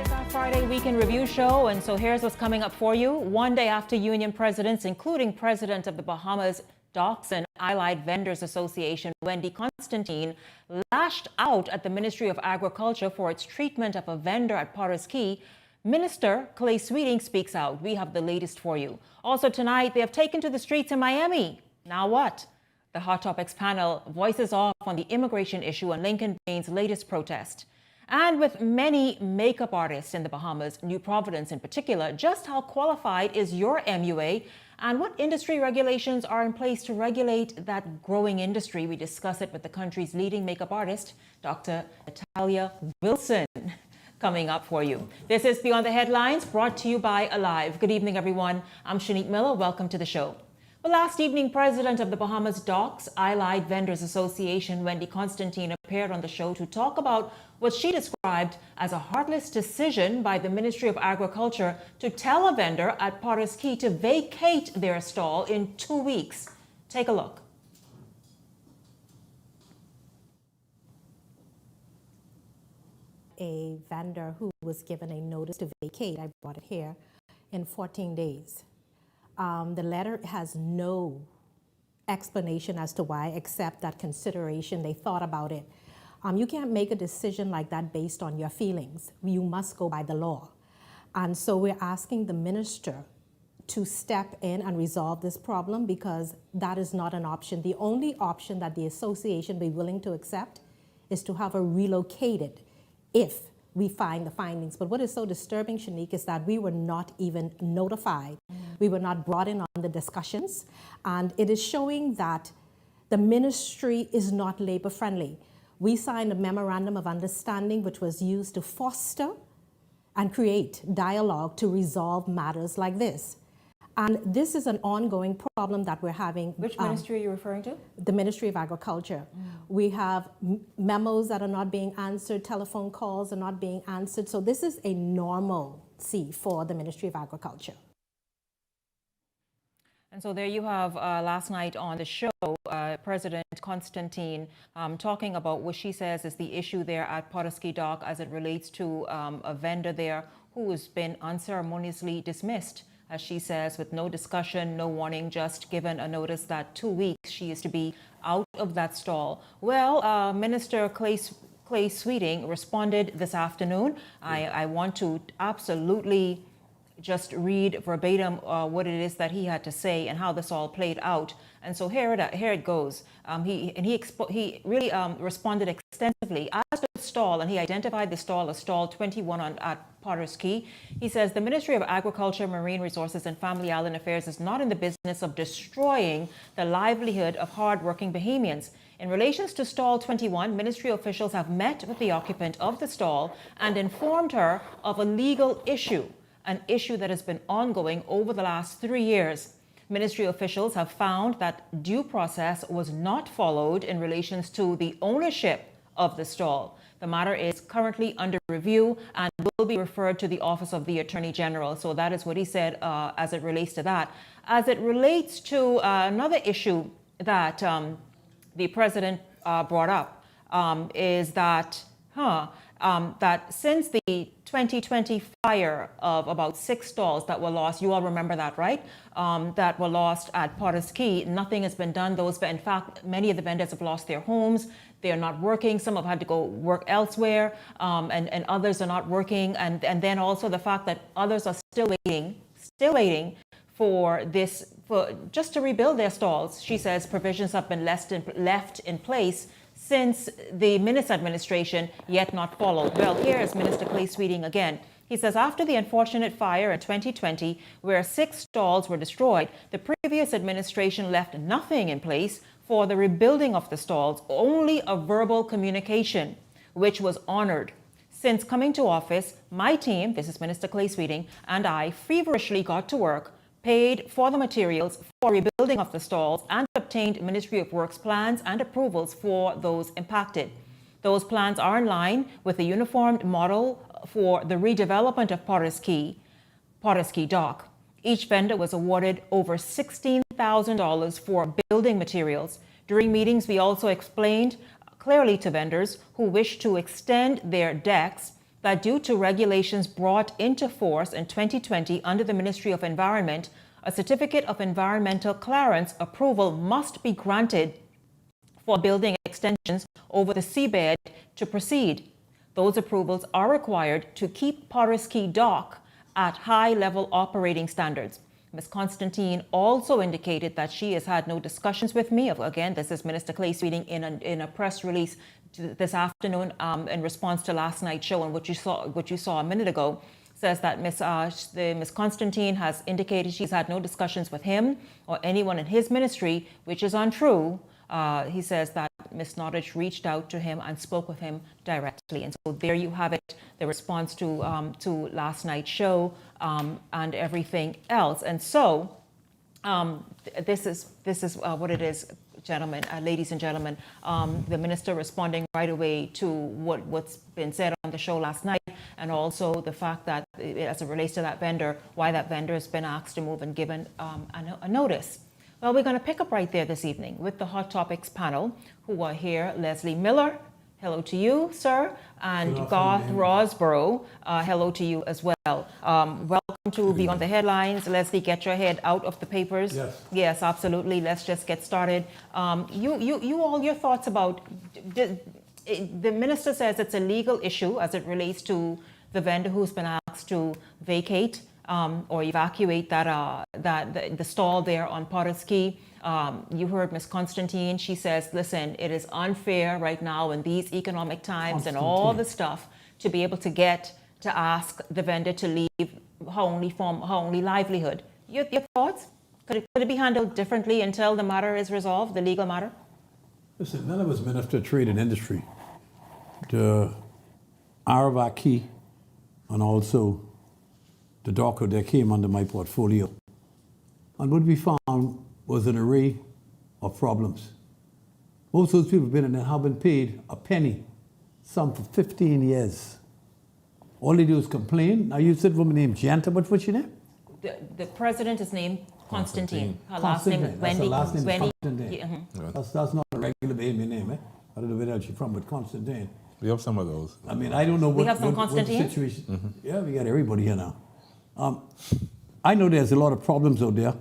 It's our Friday Weekend Review show, and so here's what's coming up for you. One day after union presidents, including President of the Bahamas Docks and Allied Vendors Association, Wendy Constantine, lashed out at the Ministry of Agriculture for its treatment of a vendor at Potter's Cay, Minister Clay Sweeting speaks out. We have the latest for you. Also tonight, they have taken to the streets in Miami. Now what? The Hot Topics panel voices off on the immigration issue and Lincoln Bain's latest protest. And with many makeup artists in the Bahamas, New Providence in particular, just how qualified is your MUA and what industry regulations are in place to regulate that growing industry? We discuss it with the country's leading makeup artist, Dr. Natalia Wilson, coming up for you. This is Beyond the Headlines, brought to you by Alive. Good evening, everyone. I'm Shanique Miller. Welcome to the show. Well, last evening, President of the Bahamas Docks Allied Vendors Association, Wendy Constantine, appeared on the show to talk about what she described as a heartless decision by the Ministry of Agriculture to tell a vendor at Potter's Cay to vacate their stall in 2 weeks. Take a look. A vendor who was given a notice to vacate, I brought it here, in 14 days. The letter has no explanation as to why, except that consideration, they thought about it. You can't make a decision like that based on your feelings. You must go by the law. And so we're asking the minister to step in and resolve this problem because that is not an option. The only option that the association be willing to accept is to have her relocated if we find the findings. But what is so disturbing, Shanique, is that we were not even notified. We were not brought in on the discussions. And it is showing that the ministry is not labor friendly. We signed a memorandum of understanding which was used to foster and create dialogue to resolve matters like this. And this is an ongoing problem that we're having. Which ministry are you referring to? The Ministry of Agriculture. We have memos that are not being answered, telephone calls are not being answered. So this is a normalcy for the Ministry of Agriculture. And so there you have last night on the show, President Constantine talking about what she says is the issue there at Potter's Cay Dock as it relates to a vendor there who has been unceremoniously dismissed, as she says, with no discussion, no warning, just given a notice that 2 weeks she is to be out of that stall. Well, Minister Clay Sweeting responded this afternoon. I want to absolutely just read verbatim what it is that he had to say and how this all played out. And so here it goes. He really responded extensively as to the stall, and he identified the stall as stall 21 at Potter's Cay. He says the Ministry of Agriculture, Marine Resources and Family Island Affairs is not in the business of destroying the livelihood of hard-working Bahamians. In relation to stall 21, ministry officials have met with the occupant of the stall and informed her of a legal issue, an issue that has been ongoing over the last 3 years. Ministry officials have found that due process was not followed in relation to the ownership of the stall. The matter is currently under review and will be referred to the Office of the Attorney General. So that is what he said as it relates to that. As it relates to another issue that the president brought up is that that since the 2020 fire of about 6 stalls that were lost, you all remember that, right? That were lost at Potter's Cay, nothing has been done. In fact, many of the vendors have lost their homes. They're not working. Some have had to go work elsewhere, and others are not working. And then also the fact that others are still waiting for just to rebuild their stalls. She says provisions have been left in place since the Minnis administration, yet not followed. Well, here is Minister Clay Sweeting again. He says, after the unfortunate fire in 2020, where 6 stalls were destroyed, the previous administration left nothing in place for the rebuilding of the stalls, only a verbal communication, which was honored. Since coming to office, my team, this is Minister Clay Sweeting, and I feverishly got to work, paid for the materials for rebuilding of the stalls, and obtained Ministry of Works plans and approvals for those impacted. Those plans are in line with the uniformed model for the redevelopment of Potter's Key Dock. Each vendor was awarded over $16,000 for building materials. During meetings, we also explained clearly to vendors who wish to extend their decks that due to regulations brought into force in 2020 under the Ministry of Environment, a certificate of environmental clearance approval must be granted for building extensions over the seabed to proceed. Those approvals are required to keep Potter's Key Dock at high-level operating standards. Ms. Constantine also indicated that she has had no discussions with me. Again, this is Minister Clay Sweeting in a press release this afternoon in response to last night's show, and what you saw a minute ago says that Ms. Constantine has indicated she's had no discussions with him or anyone in his ministry, which is untrue. He says that Ms. Nottage reached out to him and spoke with him directly. And so there you have it, the response to last night's show and everything else. And so this is what it is, gentlemen, ladies and gentlemen. The minister responding right away to what's been said on the show last night, and also the fact that as it relates to that vendor, why that vendor has been asked to move and given a notice. Well, we're going to pick up right there this evening with the Hot Topics panel, who are here. Leslie Miller, hello to you, sir. And Garth Rosborough, hello to you as well. Welcome to Beyond the Headlines. Leslie, get your head out of the papers. Yes. Yes, absolutely. Let's just get started. Your thoughts about, the minister says it's a legal issue as it relates to the vendor who's been asked to vacate or evacuate the stall there on Potter's Key. You heard Ms. Constantine. She says, listen, it is unfair right now in these economic times and all the stuff to be able to ask the vendor to leave her only livelihood. Your thoughts? Could it be handled differently until the matter is resolved, the legal matter? Listen, none of us Minister of Trade and Industry, the Aravat Key, and also the docker that came under my portfolio. And what we found was an array of problems. Most of those people have been paid a penny, some for 15 years. All they do is complain. Now you said woman named Janta, but what's your name? The president is named Constantine. Her last name is Wendy. Constantine. That's not a regular baby name, eh? I don't know where else you're from, but Constantine. We have some of those. I mean, I don't know we have some what the situation. Mm-hmm. Yeah, we got everybody here now. I know there's a lot of problems out there.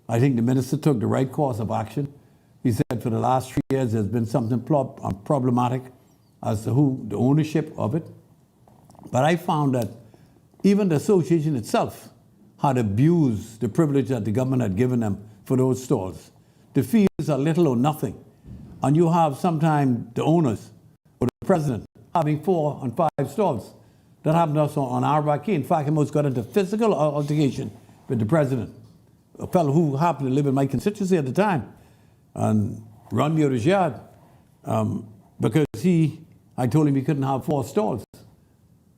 I think the minister took the right course of action. He said for the last 3 years there's been something problematic as to the ownership of it. But I found that even the association itself had abused the privilege that the government had given them for those stalls. The fees are little or nothing. And you have sometimes the owners or the president having 4 and 5 stalls. That happened also on Aravat Key. In fact, I almost got into physical altercation with the president, a fellow who happened to live in my constituency at the time, and run me out of his yard because I told him he couldn't have 4 stalls.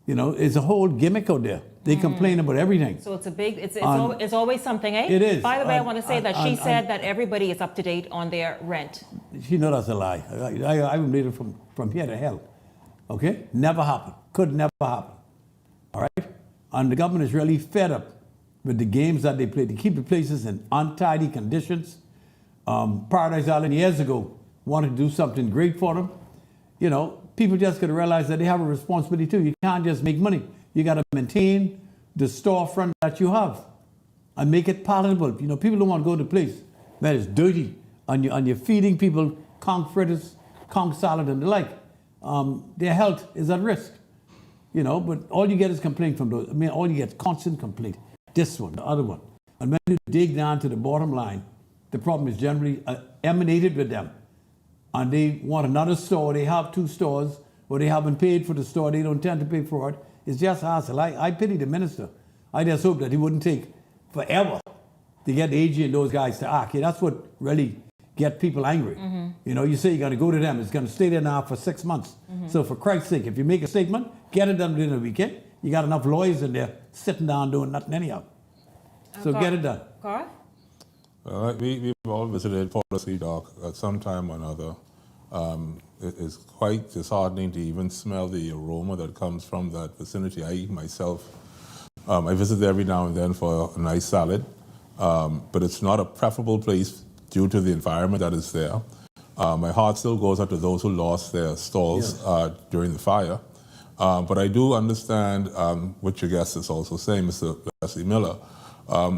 You know, it's a whole gimmick out there. They complain about everything. So it's a big, it's always something, eh? It is. By the way, I want to say that she said that everybody is up to date on their rent. She knows that's a lie. I made it from here to hell. Okay? Never happened. Could never happen. All right? And the government is really fed up with the games that they play to keep the places in untidy conditions. Paradise Island years ago wanted to do something great for them. You know, people just got to realize that they have a responsibility too. You can't just make money. You got to maintain the storefront that you have and make it palatable. You know, people don't want to go to a place that is dirty and you're feeding people conch fritters, conch salad and the like. Their health is at risk. You know, but all you get is complaint from those. I mean, all you get is constant complaint. This one, the other one. And when you dig down to the bottom line, the problem is generally emanated with them. and they want another store, they have 2 stores, or they haven't paid for the store, they don't intend to pay for it. It's just hassle. I pity the minister. I just hope that he wouldn't take forever to get the AG and those guys to act. That's what really get people angry. You know, you say you're going to go to them, it's going to stay there now for 6 months. So for Christ's sake, if you make a statement, get it done within a weekend. You got enough lawyers in there sitting down doing nothing anyhow. So get it done. Garth? We've all visited Pulaski Dock at some time or another. It's quite disheartening to even smell the aroma that comes from that vicinity. I eat myself. I visit there every now and then for a nice salad, but it's not a preferable place due to the environment that is there. My heart still goes out to those who lost their stalls during the fire. But I do understand what your guest is also saying, Mr. Leslie Miller.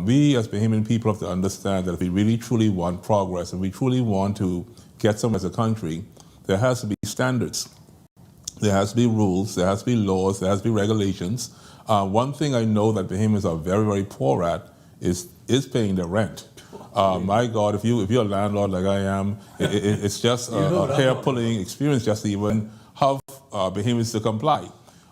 We as Bahamian people have to understand that if we really truly want progress and we truly want to get somewhere as a country, there has to be standards. There has to be rules, there has to be laws, there has to be regulations. One thing I know that Bahamians are very, very poor at is paying their rent. My God, if you're a landlord like I am, it's just a hair-pulling experience just to even have Bahamians to comply.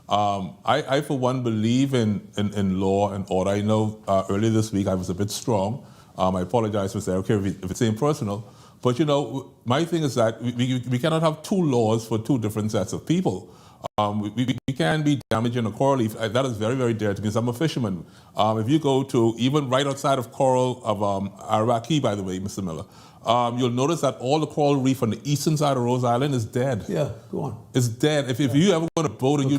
I, for one, believe in law and order. I know earlier this week I was a bit strong. I apologize for saying, okay, if it's impersonal. But, you know, my thing is that we cannot have 2 laws for 2 different sets of people. We can be damaging a coral reef. That is very, very dear to me because I'm a fisherman. If you go to even right outside of coral of Iraqi, by the way, Mr. Miller, you'll notice that all the coral reef on the eastern side of Rose Island is dead. Yeah, go on. It's dead. If you ever go on a boat and it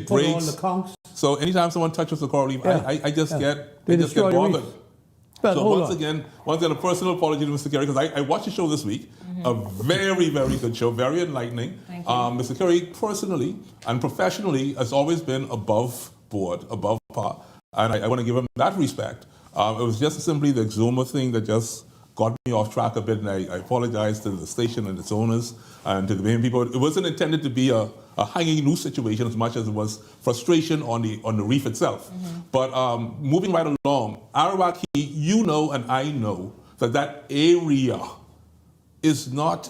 put breaks. on the conchs. So anytime someone touches the coral reef, I just get bothered. But so once again, a personal apology to Mr. Kerry, because I watched the show this week. A very, very good show, very enlightening. Thank you. Mr. Kerry, personally and professionally, has always been above board, above par. And I want to give him that respect. It was just simply the Exuma thing that just got me off track a bit, and I apologize to the station and its owners and to the main people. It wasn't intended to be a hanging noose situation as much as it was frustration on the reef itself. But moving right along, Iraqi, you know and I know that area is not,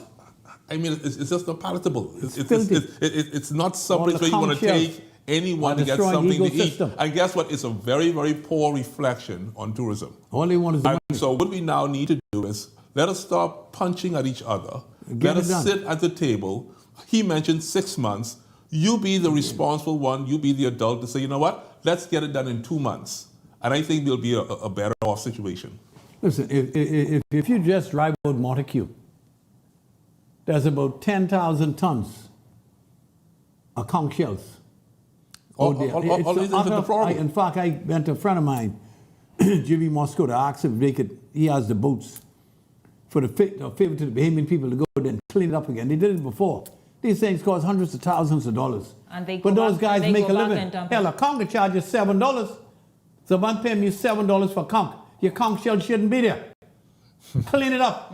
I mean, it's just not palatable. It's not someplace where you want to take anyone to get something to eat. And guess what? It's a very, very poor reflection on tourism. All they want is the money. So what we now need to do is let us stop punching at each other. Let us sit at the table. He mentioned 6 months. You be the responsible one. You be the adult to say, you know what? Let's get it done in 2 months. And I think we'll be a better off situation. Listen, if you just drive out Montague, there's about 10,000 tons of conch shells. All these are deplorable. In fact, I went to a friend of mine, Jimmy Moscow, to ask him if they could, he has the boats, for a favor to the Bahamian people to go and clean it up again. They did it before. These things cost hundreds of thousands of dollars. And they but those guys make a living. Hell, a conch charges $7. So if I'm paying you $7 for conch, your conch shell shouldn't be there. Clean it up.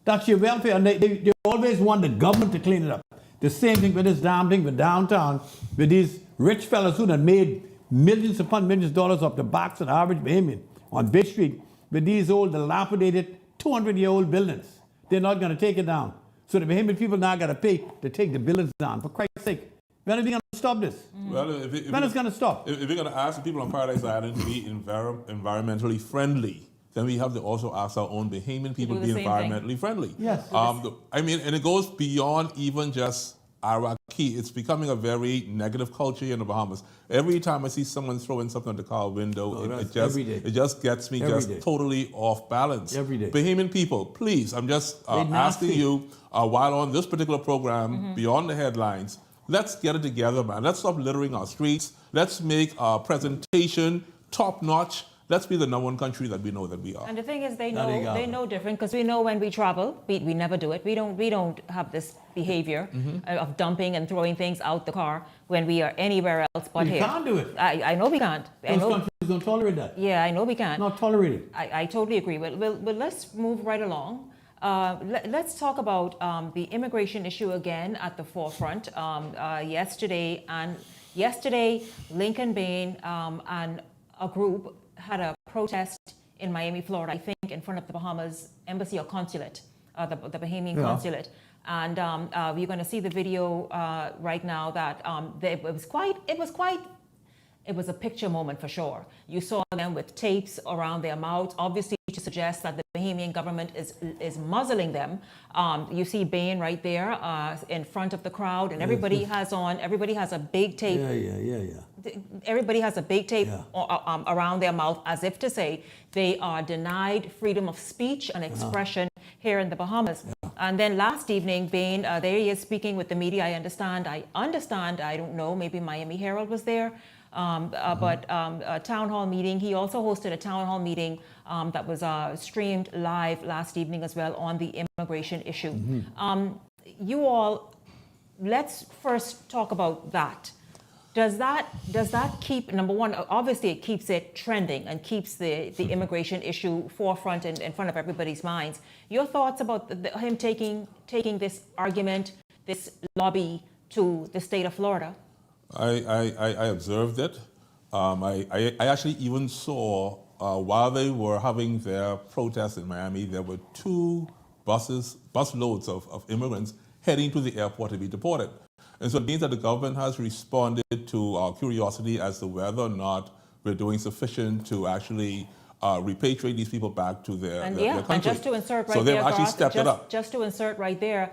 That's your welfare. And they always want the government to clean it up. The same thing with this damn thing with downtown, with these rich fellas who had made millions upon millions of dollars off the backs of the average Bahamian on Bay Street, with these old, dilapidated, 200-year-old buildings. They're not going to take it down. So the Bahamian people now got to pay to take the buildings down. For Christ's sake, when are they going to stop this? Well, when is it going to stop? If we're going to ask the people on Paradise Island to be environmentally friendly, then we have to also ask our own Bahamian people to be environmentally friendly. Yes. I mean, and it goes beyond even just Iraqi. It's becoming a very negative culture here in the Bahamas. Every time I see someone throwing something on the car window, it just gets me totally off balance. Every day. Bahamian people, please, I'm just asking you, while on this particular program, beyond the headlines, let's get it together, man. Let's stop littering our streets. Let's make our presentation top-notch. Let's be the #1 country that we know that we are. And the thing is, they know different, because we know when we travel, we never do it. We don't have this behavior of dumping and throwing things out the car when we are anywhere else but here. You can't do it. I know we can't. Those countries don't tolerate that. Yeah, I know we can't. Not tolerated. I totally agree. Well, let's move right along. Let's talk about the immigration issue again at the forefront. Yesterday, Lincoln Bain and a group had a protest in Miami, Florida, I think, in front of the Bahamas embassy or consulate, the Bahamian consulate. And you're going to see the video right now that it was a picture moment for sure. You saw them with tapes around their mouths, obviously to suggest that the Bahamian government is muzzling them. You see Bain right there in front of the crowd, and everybody has a big tape. Everybody has a big tape around their mouth, as if to say they are denied freedom of speech and expression here in the Bahamas. And then last evening, Bain, there he is speaking with the media. I understand, I don't know, maybe Miami Herald was there. But a town hall meeting. He also hosted a town hall meeting that was streamed live last evening as well on the immigration issue. You all, let's first talk about that. Does that keep, number one, obviously it keeps it trending and keeps the immigration issue forefront and in front of everybody's minds. Your thoughts about him taking this argument, this lobby to the state of Florida? I observed it. I actually even saw, while they were having their protests in Miami, there were 2 busloads of immigrants heading to the airport to be deported. And so it means that the government has responded to our curiosity as to whether or not we're doing sufficient to actually repatriate these people back to their country. And just to insert right so they've there, actually Garth, stepped it up. Just to insert right there,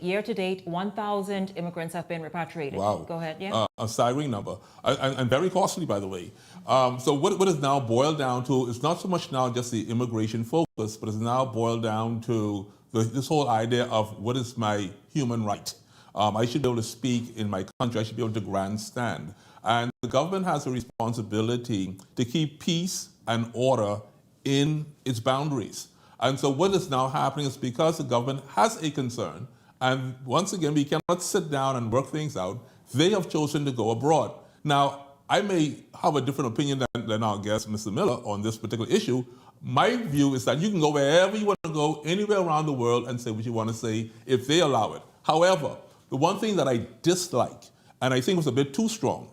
year to date, 1,000 immigrants have been repatriated. Wow. Go ahead, yeah. A staggering number, and very costly, by the way. So what is now boiled down to is not so much now just the immigration focus, but it's now boiled down to this whole idea of what is my human right. I should be able to speak in my country. I should be able to grandstand. And the government has a responsibility to keep peace and order in its boundaries. And so what is now happening is because the government has a concern, and once again, we cannot sit down and work things out, they have chosen to go abroad. Now, I may have a different opinion than our guest, Mr. Miller, on this particular issue. My view is that you can go wherever you want to go, anywhere around the world, and say what you want to say if they allow it. However, the one thing that I dislike, and I think was a bit too strong,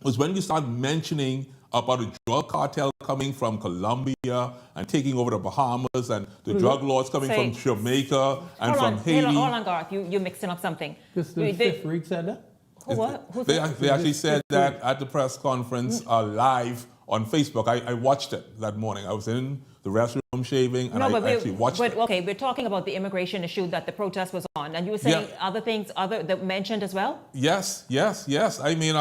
was when you start mentioning about a drug cartel coming from Colombia and taking over the Bahamas, and the drug lords coming from Jamaica and from Haiti. Hold on, Garth. You're mixing up something. Just the fifth read said that? What? They actually said that at the press conference live on Facebook. I watched it that morning. I was in the restroom shaving, and I actually watched it. Okay, we're talking about the immigration issue that the protest was on, and you were saying other things that mentioned as well? Yes. I mean,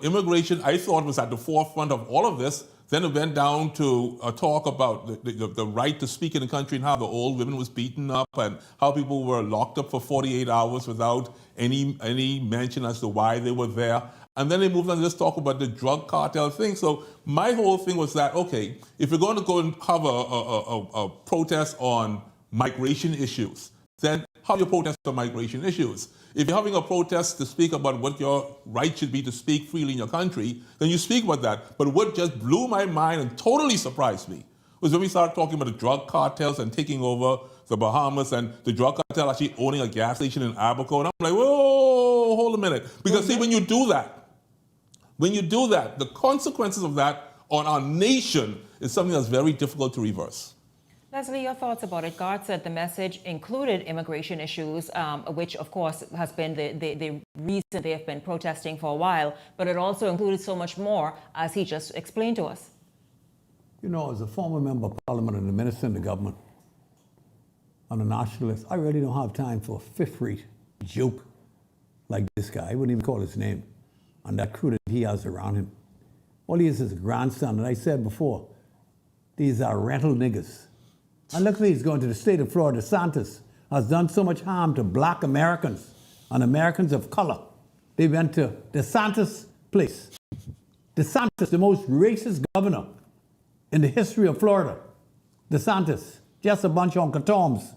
immigration, I thought, was at the forefront of all of this. Then it went down to a talk about the right to speak in the country and how the old women was beaten up and how people were locked up for 48 hours without any mention as to why they were there. And then they moved on to just talk about the drug cartel thing. So my whole thing was that, okay, if you're going to go and have a protest on migration issues, then have your protest on migration issues. If you're having a protest to speak about what your right should be to speak freely in your country, then you speak about that. But what just blew my mind and totally surprised me was when we started talking about the drug cartels and taking over the Bahamas and the drug cartel actually owning a gas station in Abaco. And I'm like, whoa, hold a minute. Because see, when you do that, the consequences of that on our nation is something that's very difficult to reverse. Leslie, your thoughts about it? Garth said the message included immigration issues, which of course has been the reason they have been protesting for a while, but it also included so much more, as he just explained to us. You know, as a former member of parliament and a minister in the government, on a nationalist, I really don't have time for a fifth-rate joke like this guy. I wouldn't even call his name, and that crew that he has around him. All he is a grandstand, and I said before, these are rental niggas. And luckily he's going to the state of Florida. DeSantis has done so much harm to black Americans and Americans of color. They went to DeSantis' place. DeSantis, the most racist governor in the history of Florida. DeSantis, just a bunch of Uncle Toms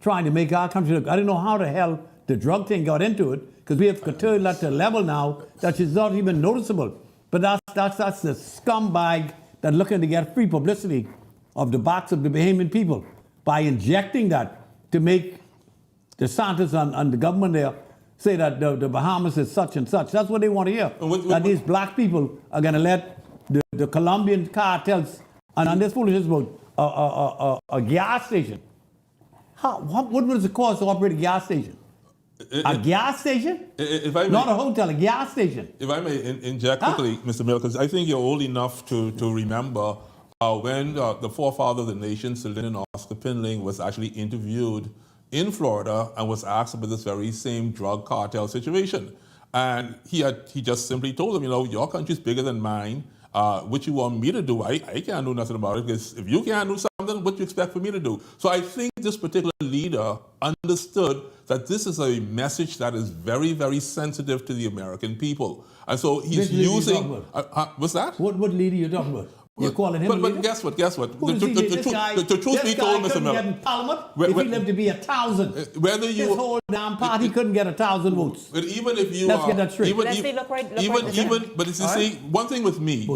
trying to make our country look. I don't know how the hell the drug thing got into it, because we have curtailed that to a level now that is not even noticeable. But that's the scumbag that looking to get free publicity of the backs of the Bahamian people by injecting that to make DeSantis and the government there say that the Bahamas is such and such. That's what they want to hear. That these black people are going to let the Colombian cartels, and this foolishness about a gas station. What was the cost to operate a gas station? A gas station? If I may, not a hotel, a gas station. If I may inject quickly, Mr. Miller, because I think you're old enough to remember when the forefather of the nation, Sir Lyndon Oscar Pinling, was actually interviewed in Florida and was asked about this very same drug cartel situation. And he just simply told them, your country's bigger than mine. What you want me to do, I can't do nothing about it, because if you can't do something, what do you expect for me to do? So I think this particular leader understood that this is a message that is very, very sensitive to the American people. And so he's using... what's that? What leader are you talking about? You're calling him a leader? But guess what? The truth be told, Mr. Miller. Get in Parliament if he lived to be 1,000. This whole damn party couldn't get 1,000 votes. But even if you Let's get that straight. But you see, one thing with me,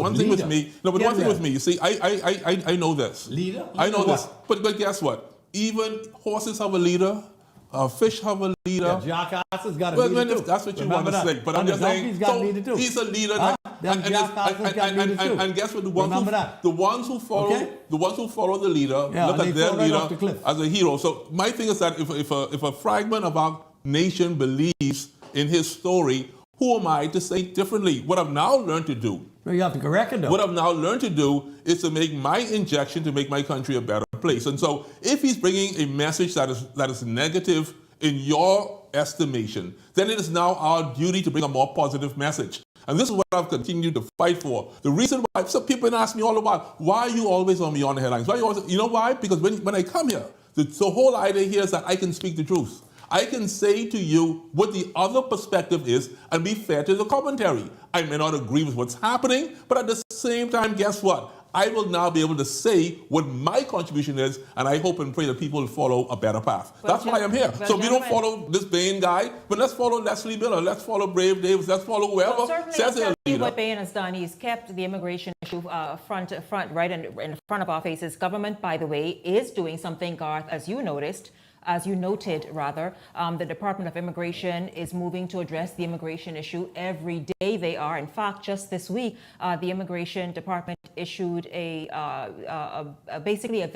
you see, I know this. Leader? I know this. But guess what? Even horses have a leader. Fish have a leader. Jackasses got a leader too. That's what you want to say. But I'm just saying, so he's a leader. And guess what? The ones who follow the leader look at their leader as a hero. So my thing is that if a fragment of our nation believes in his story, who am I to say differently? What I've now learned to do. Well, you have to correct it, though. What I've now learned to do is to make my injection to make my country a better place. And so if he's bringing a message that is negative in your estimation, then it is now our duty to bring a more positive message. And this is what I've continued to fight for. The reason why, some people ask me all the while, why are you always on Beyond the Headlines? You know why? Because when I come here, the whole idea here is that I can speak the truth. I can say to you what the other perspective is and be fair to the commentary. I may not agree with what's happening, but at the same time, guess what? I will now be able to say what my contribution is, and I hope and pray that people will follow a better path. That's why I'm here. So we don't follow this Bain guy, but let's follow Leslie Miller, let's follow Brave Davis, let's follow whoever says they're a leader. What Bain has done, he's kept the immigration issue front right in front of our faces. Government, by the way, is doing something, Garth, as you noted, the Department of Immigration is moving to address the immigration issue. Every day they are. In fact, just this week, the Immigration Department issued basically a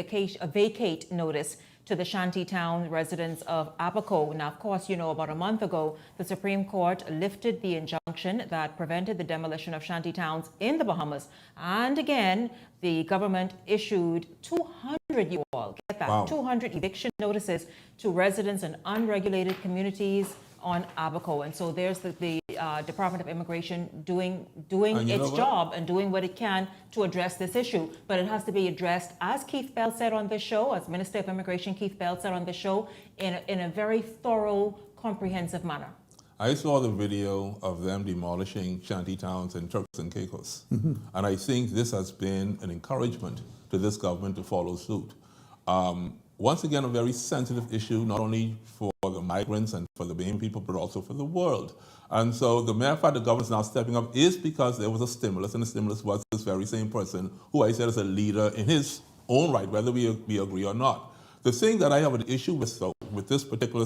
vacate notice to the shantytown residents of Abaco. Now, of course, about a month ago, the Supreme Court lifted the injunction that prevented the demolition of shantytowns in the Bahamas. And again, the government issued 200, you all get that, wow. 200 eviction notices to residents in unregulated communities on Abaco. And so there's the Department of Immigration doing its job and doing what it can to address this issue. But it has to be addressed, as Keith Bell said on this show, as Minister of Immigration Keith Bell said on this show, in a very thorough, comprehensive manner. I saw the video of them demolishing shantytowns in Turks and Caicos. Mm-hmm. And I think this has been an encouragement to this government to follow suit. Once again, a very sensitive issue, not only for the migrants and for the Bahian people, but also for the world. And so the mere fact the government is now stepping up is because there was a stimulus, and the stimulus was this very same person who I said is a leader in his own right, whether we agree or not. The thing that I have an issue with this particular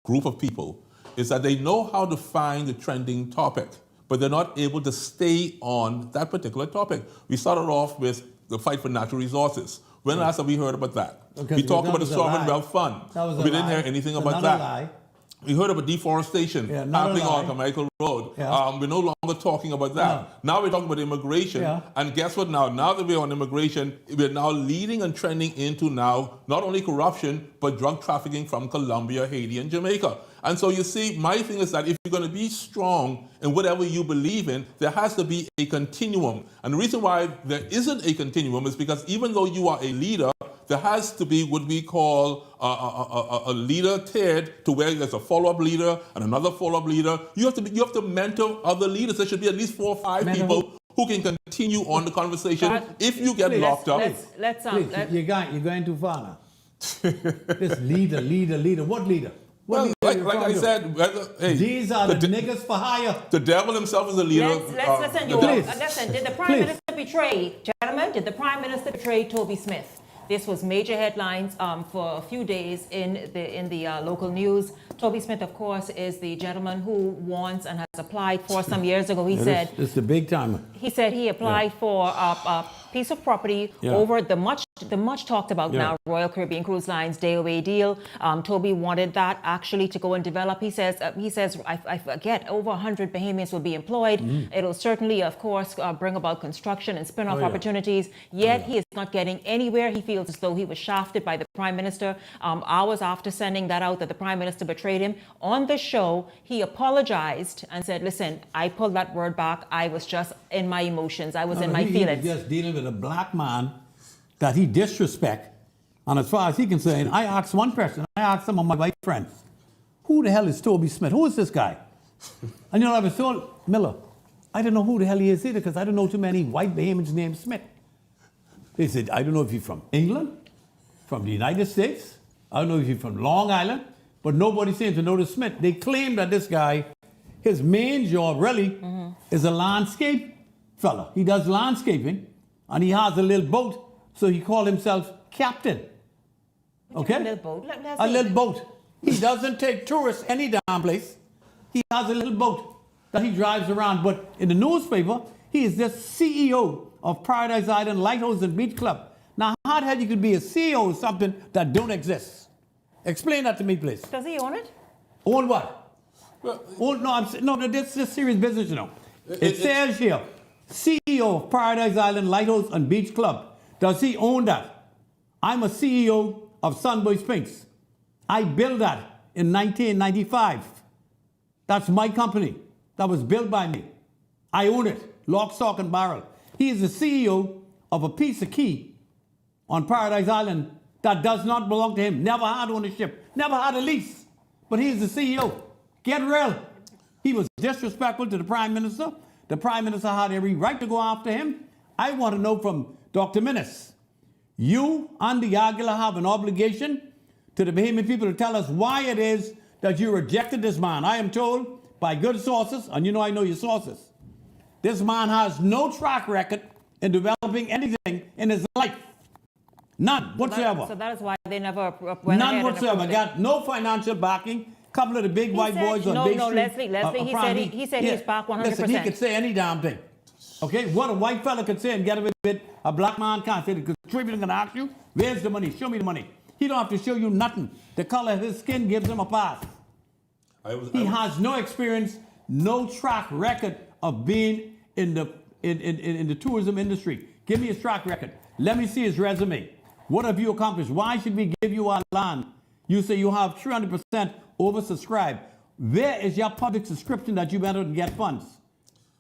group of people is that they know how to find the trending topic, but they're not able to stay on that particular topic. We started off with the fight for natural resources. When last have we heard about that? We talked about the Sovereign Wealth Fund. We didn't hear anything about that. We heard about deforestation happening on Carmichael Road. Yeah. We're no longer talking about that. No. Now we're talking about immigration. Yeah. And guess what now? Now that we're on immigration, we're now leading and trending into now not only corruption, but drug trafficking from Colombia, Haiti, and Jamaica. And so you see, my thing is that if you're going to be strong in whatever you believe in, there has to be a continuum. And the reason why there isn't a continuum is because even though you are a leader, there has to be what we call a leader tiered to where there's a follow-up leader and another follow-up leader. You have to mentor other leaders. There should be at least 4 or 5 people who can continue on the conversation. If you get locked up, you're going too far now. This leader. What leader? Well, like I said, hey, these are the niggas for hire. The devil himself is a leader. Listen, did the Prime Minister betray, gentlemen, did the Prime Minister betray Toby Smith? This was major headlines for a few days in the local news. Toby Smith, of course, is the gentleman who wants and has applied for some years ago. He said... It's the big timer. He said he applied for piece of property over the much talked about now Royal Caribbean Cruise Line's DOA deal. Toby wanted that actually to go and develop. He says I forget over 100 Bahamians will be employed. It'll certainly, of course, bring about construction and spin-off opportunities. Yet he is not getting anywhere. He feels as though he was shafted by the Prime Minister. Hours after sending that out that the Prime Minister betrayed him, on the show he apologized and said, "Listen, I pulled that word back. I was just in my emotions. I was in my feelings." He was just dealing with a black man that he disrespect. And as far as he concerned, I asked one person. I asked some of my white friends, "Who the hell is Toby Smith? Who is this guy?" And I was told, Miller, I don't know who the hell he is either because I don't know too many white Bahamians named Smith. They said, I don't know if he's from England, from the United States. I don't know if he's from Long Island, but nobody seems to know the Smith. They claim that this guy, his main job really is a landscape fella. He does landscaping and he has a little boat, so he called himself captain. Okay? A little boat. A little boat. He doesn't take tourists any damn place. He has a little boat that he drives around. But in the newspaper, he is the CEO of Paradise Island Lighthouse and Beach Club. Now, how the hell you could be a CEO of something that don't exist? Explain that to me, please. Does he own it? Own what? No, this is serious business, you know. It says here, CEO of Paradise Island Lighthouse and Beach Club. Does he own that? I'm a CEO of Sunboy Spinks. I built that in 1995. That's my company. That was built by me. I own it, lock, stock, and barrel. He is the CEO of a piece of key on Paradise Island that does not belong to him. Never had ownership, never had a lease. But he's the CEO. Get real. He was disrespectful to the Prime Minister. The Prime Minister had every right to go after him. I want to know from Dr. Minnis, you and the Aguilar have an obligation to the Bahamian people to tell us why it is that you rejected this man. I am told by good sources, and you know I know your sources, this man has no track record in developing anything in his life. None whatsoever. So that is why they never went None ahead whatsoever. And Got no financial backing. Couple of the big white boys on Bay Street. Leslie, he said he's back 100%. Listen, he could say any damn thing. Okay, what a white fella could say and get away with it, a black man can't say it because Tribune can ask you, where's the money? Show me the money. He don't have to show you nothing. The color of his skin gives him a pass. He has no experience, no track record of being in the tourism industry. Give me his track record. Let me see his resume. What have you accomplished? Why should we give you our land? You say you have 300% oversubscribed. Where is your public subscription that you went out and get funds?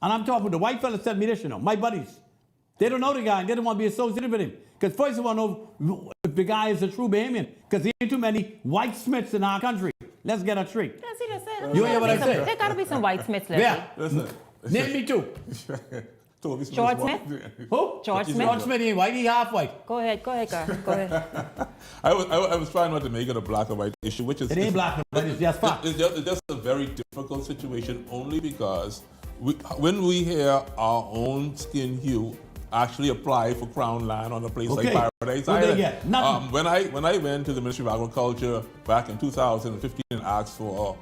And I'm talking, the white fella said me this, you know, my buddies. They don't know the guy and they don't want to be associated with him. Because first of all, know if the guy is a true Bahamian. Because there ain't too many white Smiths in our country. Let's get a straight. You hear what I say? There got to be some white Smiths, Leslie. Yeah. Listen. Name me two. George Smith? Who? George Smith. George Smith ain't white, he half white. Go ahead, girl. Go ahead. I was trying not to make it a black and white issue, which is... It ain't black and white, it's just fact. It's just a very difficult situation only because when we hear our own skin hue actually apply for Crown land on a place like Paradise Island. They get? Nothing. When I went to the Ministry of Agriculture back in 2015 and asked for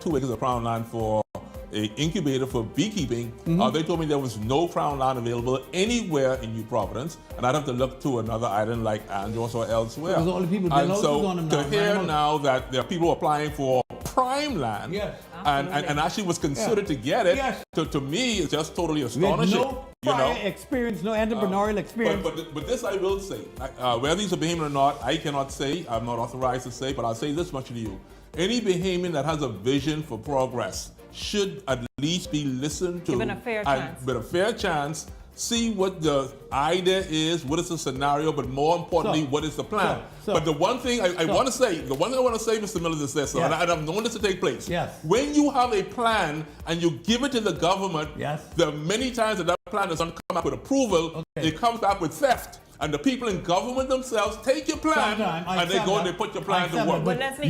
2 acres of Crown land for an incubator for beekeeping, they told me there was no Crown land available anywhere in New Providence, and I'd have to look to another island like Andros or elsewhere. Because all the people and so to hear now that there are people applying for prime land and actually was considered to get it, to me it's just totally astonishing. With no prior experience, no entrepreneurial experience. But this I will say, whether he's a Bahamian or not, I cannot say, I'm not authorized to say, but I'll say this much to you. Any Bahamian that has a vision for progress should at least be listened to. Given a fair chance. With a fair chance, see what the idea is, what is the scenario, but more importantly, what is the plan. But the one thing I want to say, Mr. Miller, is this, and I've known this to take place. When you have a plan and you give it to the government, there are many times that plan doesn't come up with approval, it comes back with theft. And the people in government themselves take your plan and they go and they put your plan to work. But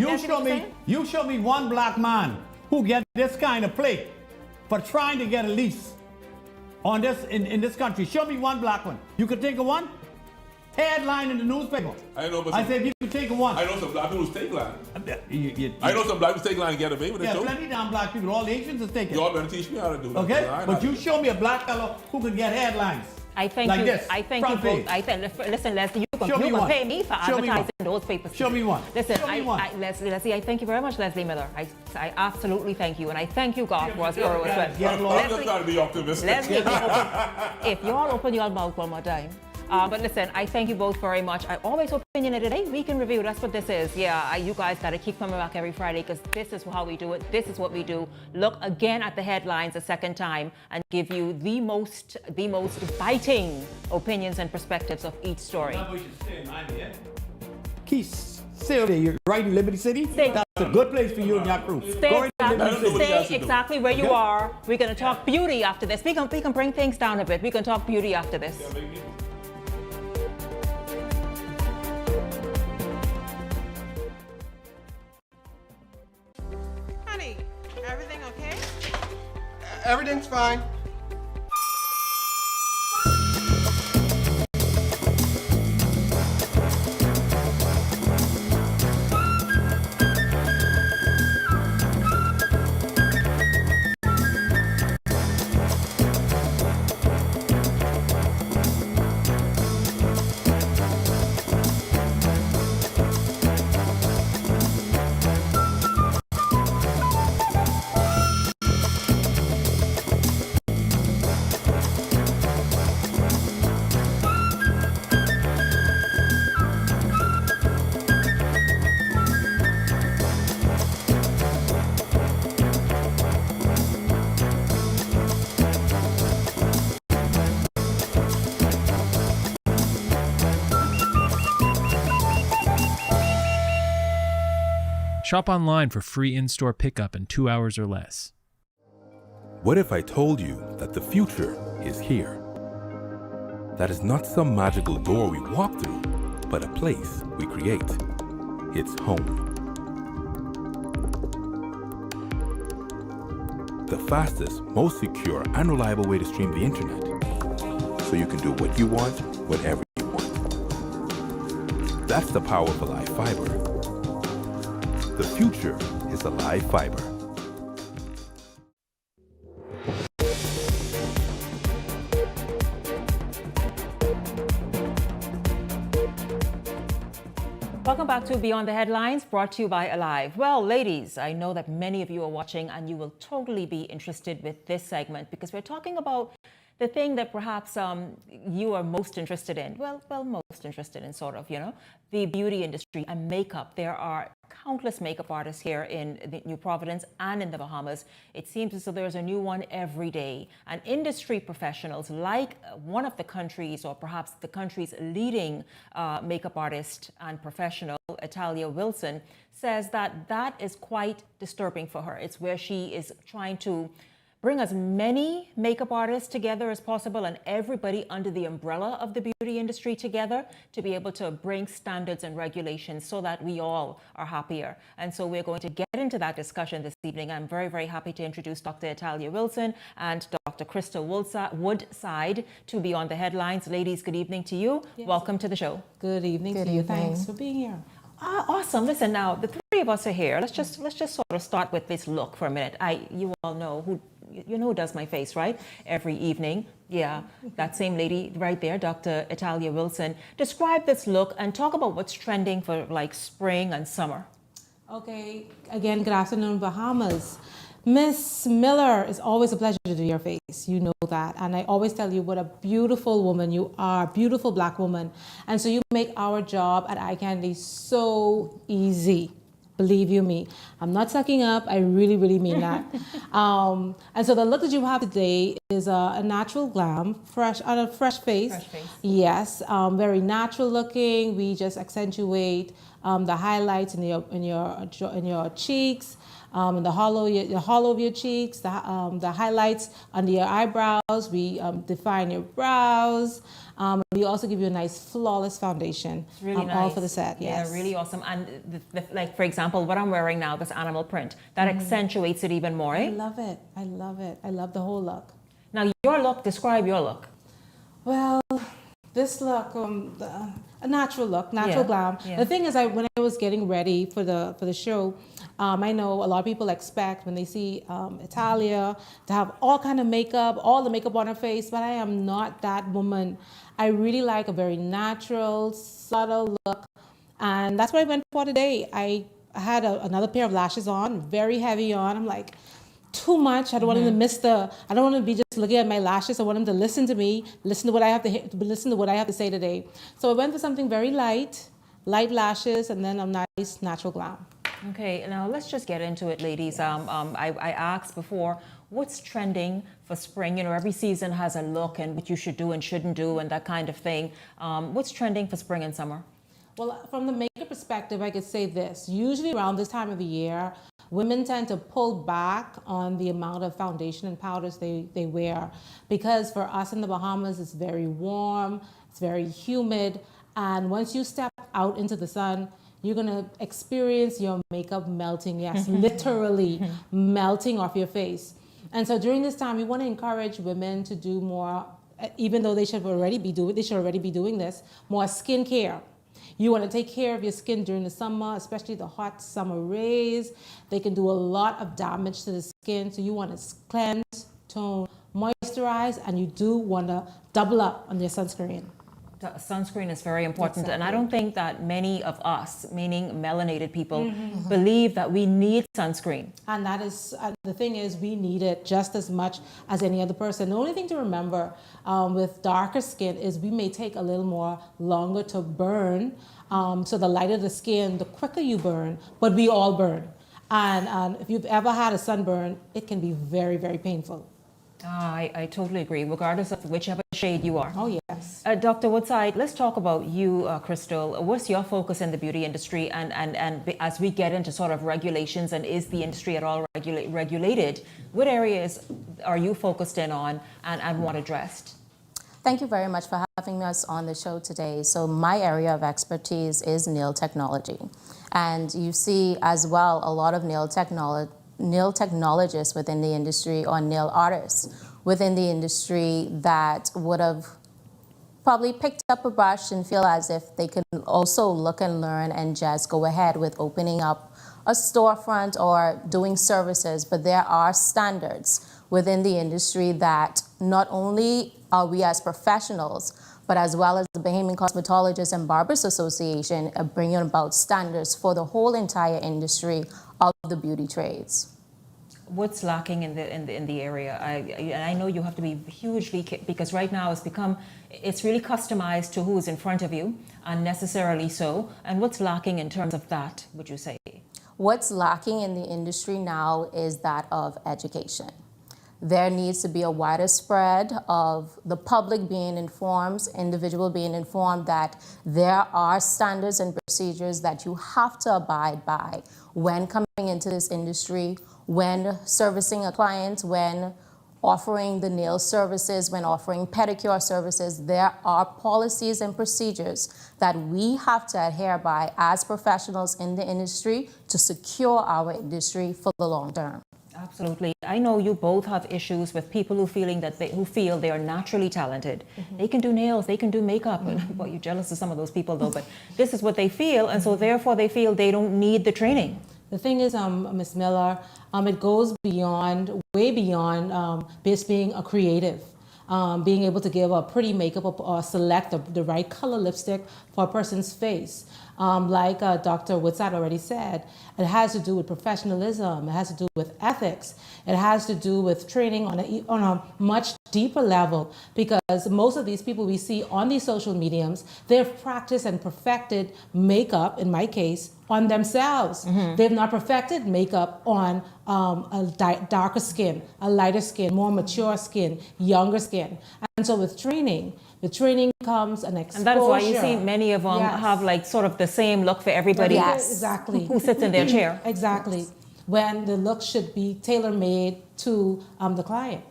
you show me one black man who get this kind of play for trying to get a lease on this in this country. Show me one black one. You could think of one? Headline in the newspaper. I know, but I said you could take one. I know some black people who take land. I know some black people take land and get away with it too. Plenty damn black people. All Asians is taking. You all better teach me how to do that. Okay, but you show me a black fellow who can get headlines. I thank like you. This, I thank you both. Listen, Leslie, you can pay me for advertising those papers. Show me one. Listen, Show me one. Leslie, I thank you very much, Leslie Miller. I absolutely thank you, and I thank you, God, for us. I'm just trying to be optimistic. Leslie, if y'all open your mouth one more time. But listen, I thank you both very much. I always opinionated. Hey, week in review. That's what this is. Yeah, you guys got to keep coming back every Friday because this is how we do it. This is what we do. Look again at the headlines a second time and give you the most biting opinions and perspectives of each story. Keith, stay there. You're right in Liberty City. That's a good place for you and your crew. Stay exactly where you are. We're going to talk beauty after this. We can bring things down a bit. We can talk beauty after this. Everything okay? Everything's fine. Shop online for free in-store pickup in 2 hours or less. What if I told you that the future is here? That is not some magical door we walk through, but a place we create. It's home. The fastest, most secure, and reliable way to stream the internet. So you can do what you want, whenever you want. That's the power of Alive Fiber. The future is Alive Fiber. Welcome back to Beyond the Headlines, brought to you by Alive. Well, ladies, I know that many of you are watching and you will totally be interested with this segment because we're talking about the thing that perhaps you are most interested in. Well, most interested in, sort of, the beauty industry and makeup. There are countless makeup artists here in New Providence and in the Bahamas. It seems as though there's a new one every day. And industry professionals like one of the countries, or perhaps the country's leading makeup artist and professional, Italia Wilson, says that is quite disturbing for her. It's where she is trying to bring as many makeup artists together as possible and everybody under the umbrella of the beauty industry together to be able to bring standards and regulations so that we all are happier. And so we're going to get into that discussion this evening. I'm very, very happy to introduce Dr. Italia Wilson and Dr. Krista Woodside to be on the headlines. Ladies, good evening to you. Yes. Welcome to the show. Good evening to you. Thanks for being here. Awesome. Listen, now the three of us are here. Let's just sort of start with this look for a minute. You all know who does my face, right? Every evening. Yeah, that same lady right there, Dr. Italia Wilson. Describe this look and talk about what's trending for like spring and summer. Okay. Again, good afternoon, Bahamas. Miss Miller, it's always a pleasure to do your face. You know that. And I always tell you what a beautiful woman you are, beautiful Black woman. And so you make our job at Eye Candy so easy. Believe you me. I'm not sucking up. I really, really mean that. And so the look that you have today is a natural glam, fresh on a fresh face. Fresh face. Yes, very natural looking. We just accentuate the highlights in your cheeks. In the hollow of your cheeks, the highlights under your eyebrows. We define your brows. We also give you a nice, flawless foundation. It's really nice. All for the set, yes. Yeah, really awesome. And like, for example, what I'm wearing now, this animal print, that accentuates it even more, eh? I love it. I love it. I love the whole look. Now, your look, describe your look. Well, this look, a natural look, natural glam. Yeah. The thing is, when I was getting ready for the show, I know a lot of people expect when they see Italia to have all kind of makeup, all the makeup on her face, but I am not that woman. I really like a very natural, subtle look, and that's what I went for today. I had another pair of lashes on, very heavy on. I'm like, too much. I don't want them to miss I don't want them to be just looking at my lashes. I want them to listen to me, listen to what I have to say today. So I went for something very light lashes, and then a nice natural glam. Okay, now let's just get into it, ladies. I asked before, what's trending for spring? You know, every season has a look and what you should do and shouldn't do and that kind of thing. What's trending for spring and summer? Well, From the makeup perspective, I could say this. Usually around this time of the year, women tend to pull back on the amount of foundation and powders they wear, because for us in the Bahamas, it's very warm, it's very humid, and once you step out into the sun, you're gonna experience your makeup melting, yes, literally melting off your face. And so during this time, we wanna encourage women to do more, even though they should already be doing this, more skincare. You want to take care of your skin during the summer, especially the hot summer rays. They can do a lot of damage to the skin, so you want to cleanse, tone, moisturize, and you do want to double up on your sunscreen. Sunscreen is very important, and I don't think that many of us, meaning melanated people, Mm-hmm. believe that we need sunscreen. And that is, the thing is, we need it just as much as any other person. The only thing to remember with darker skin is we may take a little more longer to burn. So the lighter the skin, the quicker you burn, but we all burn. And if you've ever had a sunburn, it can be very, very painful. I totally agree, regardless of whichever shade you are. Oh, yes. Dr. Woodside, let's talk about you, Crystal. What's your focus in the beauty industry? And as we get into sort of regulations, and is the industry at all regulated, what areas are you focused in on and want addressed? Thank you very much for having us on the show today. So my area of expertise is nail technology. And you see as well a lot of nail technologists within the industry, or nail artists within the industry, that would have probably picked up a brush and feel as if they could also look and learn and just go ahead with opening up a storefront or doing services. But there are standards within the industry that not only are we as professionals, but as well as the Bahamian Cosmetologists and Barbers Association are bringing about standards for the whole entire industry of the beauty trades. What's lacking in the area? I know you have to be hugely, because right now it's really customized to who's in front of you, unnecessarily so. And what's lacking in terms of that, would you say? What's lacking in the industry now is that of education. There needs to be a wider spread of the public being informed, individual being informed that there are standards and procedures that you have to abide by when coming into this industry, when servicing a client, when offering the nail services, when offering pedicure services. There are policies and procedures that we have to adhere by as professionals in the industry to secure our industry for the long term. Absolutely. I know you both have issues with people who feel they are naturally talented. Mm-hmm. They can do nails, they can do makeup. Mm-hmm. Well, you're jealous of some of those people though, but this is what they feel, and so therefore they feel they don't need the training. The thing is, Ms. Miller, it goes way beyond just being a creative. Being able to give a pretty makeup or select the right color lipstick for a person's face. Like Dr. Woodside already said, it has to do with professionalism, it has to do with ethics, it has to do with training on a much deeper level, because most of these people we see on these social mediums, they've practiced and perfected makeup, in my case, on themselves. Mm-hmm. They've not perfected makeup on a darker skin, a lighter skin, more mature skin, younger skin. And so with training, the training comes an exposure. And that is why you see many of them have like sort of the same look for everybody. Yes, exactly. Who sits in their chair. Exactly. When the look should be tailor-made to the client.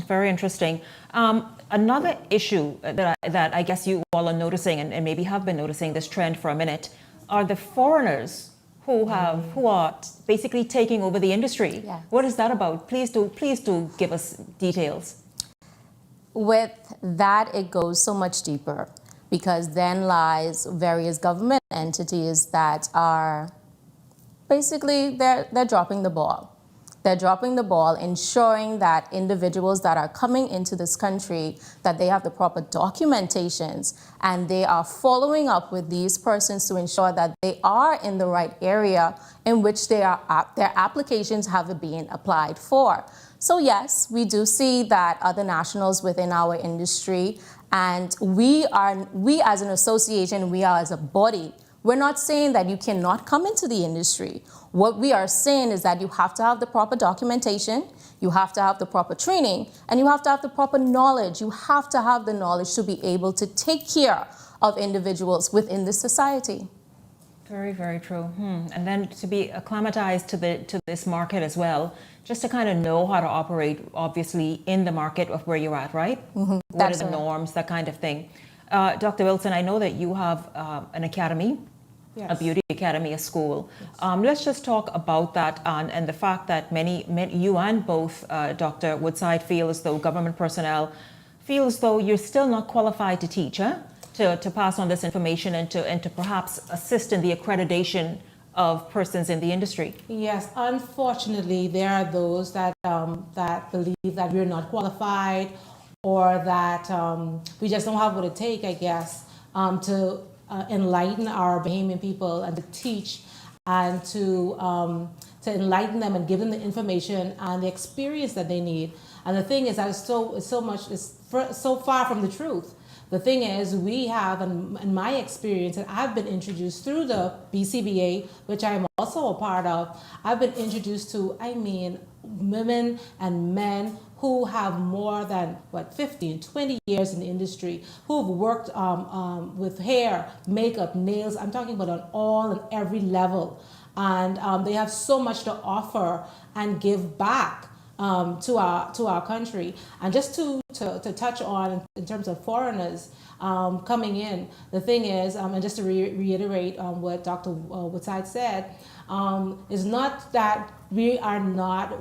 Very interesting. Another issue that I guess you all are noticing, and maybe have been noticing this trend for a minute, are the foreigners who are basically taking over the industry. Yes. What is that about? Please do give us details. With that, it goes so much deeper, because then lies various government entities that are basically they're dropping the ball. They're dropping the ball, ensuring that individuals that are coming into this country, that they have the proper documentations, and they are following up with these persons to ensure that they are in the right area in which their applications have been applied for. So yes, we do see that other nationals within our industry, and we as an association, we are as a body, we're not saying that you cannot come into the industry. What we are saying is that you have to have the proper documentation, you have to have the proper training, and you have to have the proper knowledge. You have to have the knowledge to be able to take care of individuals within this society. Very, very true. And then to be acclimatized to this market as well, just to kind of know how to operate, obviously, in the market of where you're at, right? What are the norms, that kind of thing. Dr. Wilson, I know that you have an academy. Yes. A beauty academy, a school. Yes. Let's just talk about that and the fact that many you and both Dr. Woodside feel as though government personnel feel as though you're still not qualified to teach, to pass on this information and to perhaps assist in the accreditation of persons in the industry. Yes, unfortunately, there are those that that believe that we're not qualified, or that we just don't have what it takes, I guess, to enlighten our Bahamian people and to teach and to enlighten them and give them the information and the experience that they need. And the thing is that it's so far from the truth. The thing is, we have, in my experience, and I've been introduced through the BCBA, which I am also a part of, I've been introduced to, women and men who have more than 15, 20 years in the industry, who've worked with hair, makeup, nails. I'm talking about on all and every level. And they have so much to offer and give back to our country. And just to touch on in terms of foreigners coming in, the thing is, and just to reiterate what Dr. Woodside said, is not that we are not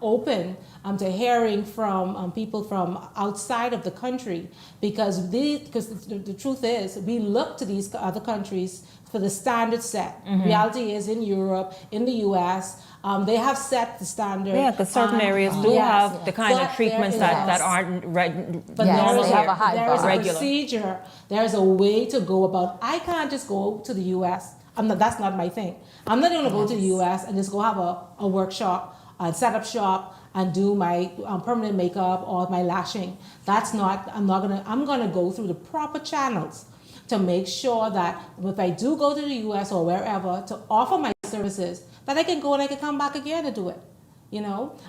open to hearing from people from outside of the country, because the truth is, we look to these other countries for the standard set. Reality is, in Europe, in the US, they have set the standard. Yeah, because certain areas do have the kind of treatments that aren't normal here. There is a procedure. There's a way to go about. I can't just go to the US. That's not my thing. I'm not going to go to the US and just go have a workshop and set up shop and do my permanent makeup or my lashing. I'm going to go through the proper channels to make sure that if I do go to the US or wherever to offer my services, that I can go and I can come back again to do it.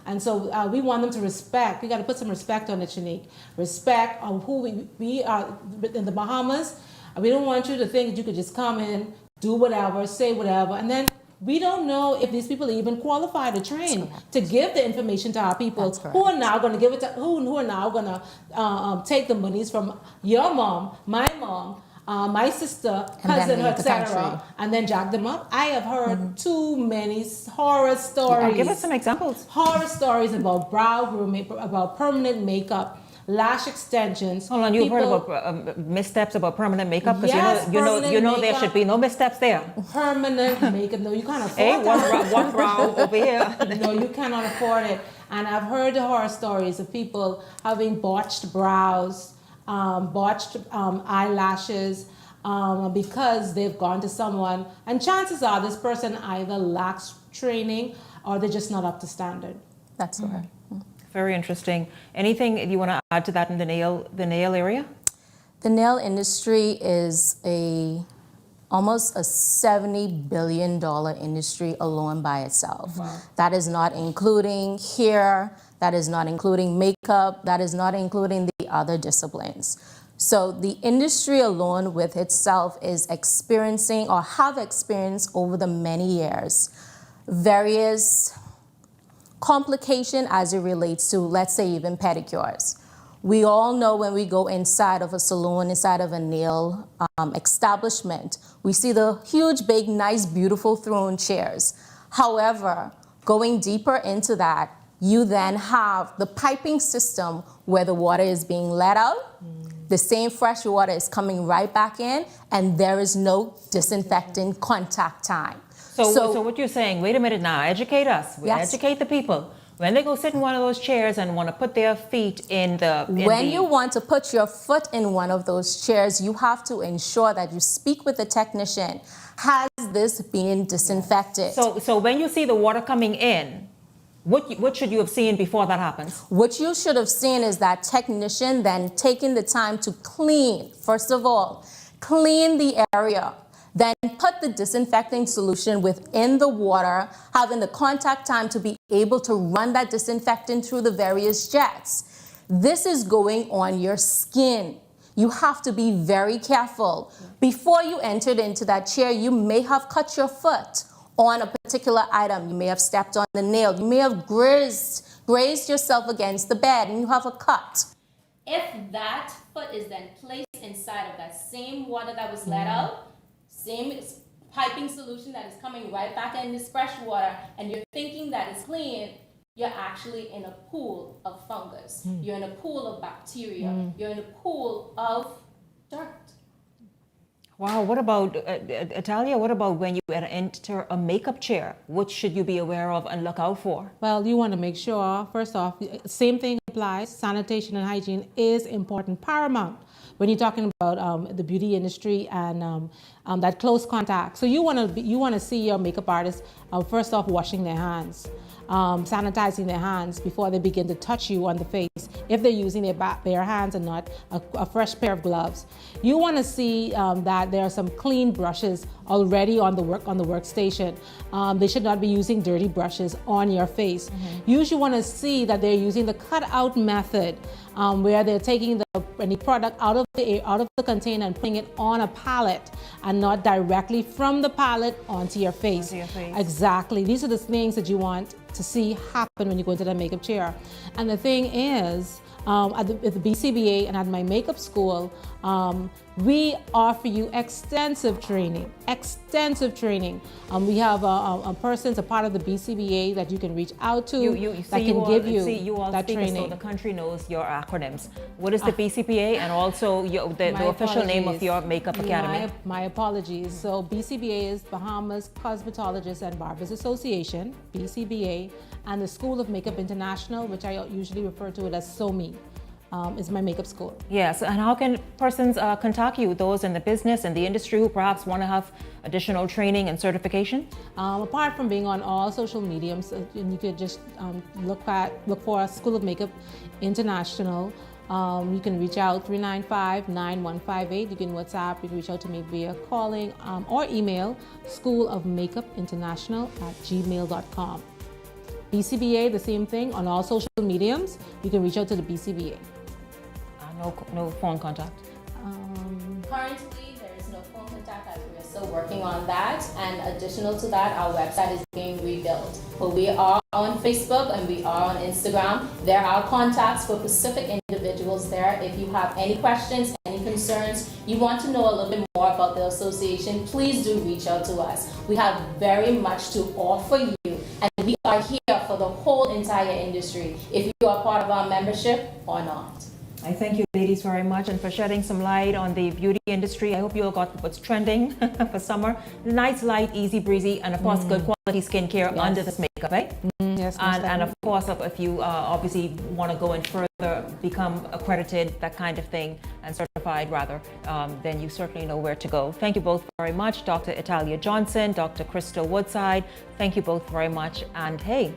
And so we want them to respect. We got to put some respect on it, Shanique. Respect on who we are in the Bahamas. We don't want you to think that you could just come in, do whatever, say whatever, and then we don't know if these people are even qualified to train to give the information to our people who are now going to give it to who are now going to take the monies from your mom, my sister, cousin, etc., and then jack them up. I have heard too many horror stories. Give us some examples. Horror stories about brow grooming, about permanent makeup, lash extensions. Hold on, you've heard about missteps about permanent makeup? Because yes, you know there should be no missteps there. Permanent makeup, no, you can't afford that. One brow over here. No, you cannot afford it. And I've heard the horror stories of people having botched brows, botched eyelashes, because they've gone to someone, and chances are this person either lacks training or they're just not up to standard. That's right. Very interesting. Anything you want to add to that in the nail area? The nail industry is almost a $70 billion industry alone by itself. Wow. That is not including hair, that is not including makeup, that is not including the other disciplines. So the industry alone with itself is experiencing or have experienced over the many years various complication as it relates to, let's say, even pedicures. We all know when we go inside of a salon, inside of a nail establishment, we see the huge, big, nice, beautiful throne chairs. However, going deeper into that, you then have the piping system where the water is being let out, the same fresh water is coming right back in, and there is no disinfecting contact time. So what you're saying, wait a minute now, educate us, Yes. educate the people. When they go sit in one of those chairs and want to put their feet in the... You want to put your foot in one of those chairs, you have to ensure that you speak with the technician. Has this been disinfected? So when you see the water coming in, what should you have seen before that happens? What you should have seen is that technician then taking the time to clean, first of all, clean the area. Then put the disinfecting solution within the water, having the contact time to be able to run that disinfectant through the various jets. This is going on your skin. You have to be very careful. Before you entered into that chair, you may have cut your foot on a particular item. You may have stepped on the nail. You may have grazed yourself against the bed and you have a cut. If that foot is then placed inside of that same water that was let out, same piping solution that is coming right back in this fresh water, and you're thinking that it's clean, you're actually in a pool of fungus. You're in a pool of bacteria. You're in a pool of dirt. Wow, what about, Italia, what about when you enter a makeup chair? What should you be aware of and look out for? Well, you want to make sure, first off, same thing applies. Sanitation and hygiene is important, paramount, when you're talking about the beauty industry and that close contact. So you want to see your makeup artist first off washing their hands, sanitizing their hands before they begin to touch you on the face, if they're using their bare hands and not a fresh pair of gloves. You want to see that there are some clean brushes already on the workstation. They should not be using dirty brushes on your face. You should want to see that they're using the cutout method, where they're taking any product out of the container and putting it on a pallet and not directly from the pallet onto your face. Exactly. These are the things that you want to see happen when you go into that makeup chair. And the thing is, at the BCBA and at my makeup school, we offer you extensive training. We have a person, a part of the BCBA that you can reach out to that can give you that training. So the country knows your acronyms. What is the BCBA and also the official name of your makeup academy? My apologies. So BCBA is Bahamas Cosmetologists and Barbers Association, BCBA, and the School of Makeup International, which I usually refer to it as SOMI. Is my makeup school. Yes, and how can persons contact you, those in the business and the industry who perhaps want to have additional training and certification? Apart from being on all social mediums, you could just look for School of Makeup International. You can reach out 395-9158. You can WhatsApp, you can reach out to me via calling or email schoolofmakeupinternational@gmail.com. BCBA, the same thing on all social mediums. You can reach out to the BCBA. No phone contact? Currently, there is no phone contact as we are still working on that. And additional to that, our website is being rebuilt. But we are on Facebook and we are on Instagram. There are contacts for specific individuals there. If you have any questions, any concerns, you want to know a little bit more about the association, please do reach out to us. We have very much to offer you, and we are here for the whole entire industry, if you are part of our membership or not. I thank you ladies very much and for shedding some light on the beauty industry. I hope you all got what's trending for summer. Nice, light, easy breezy, and of course good quality skincare under this makeup, eh? Yes, and of course, if you obviously want to go in further, become accredited, that kind of thing, and certified rather, then you certainly know where to go. Thank you both very much, Dr. Italia Johnson, Dr. Crystal Woodside. Thank you both very much, and hey,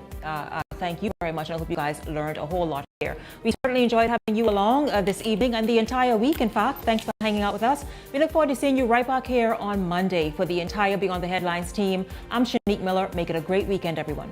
thank you very much. I hope you guys learned a whole lot here. We certainly enjoyed having you along this evening and the entire week, in fact. Thanks for hanging out with us. We look forward to seeing you right back here on Monday. For the entire Beyond the Headlines team, I'm Shanique Miller. Make it a great weekend, everyone.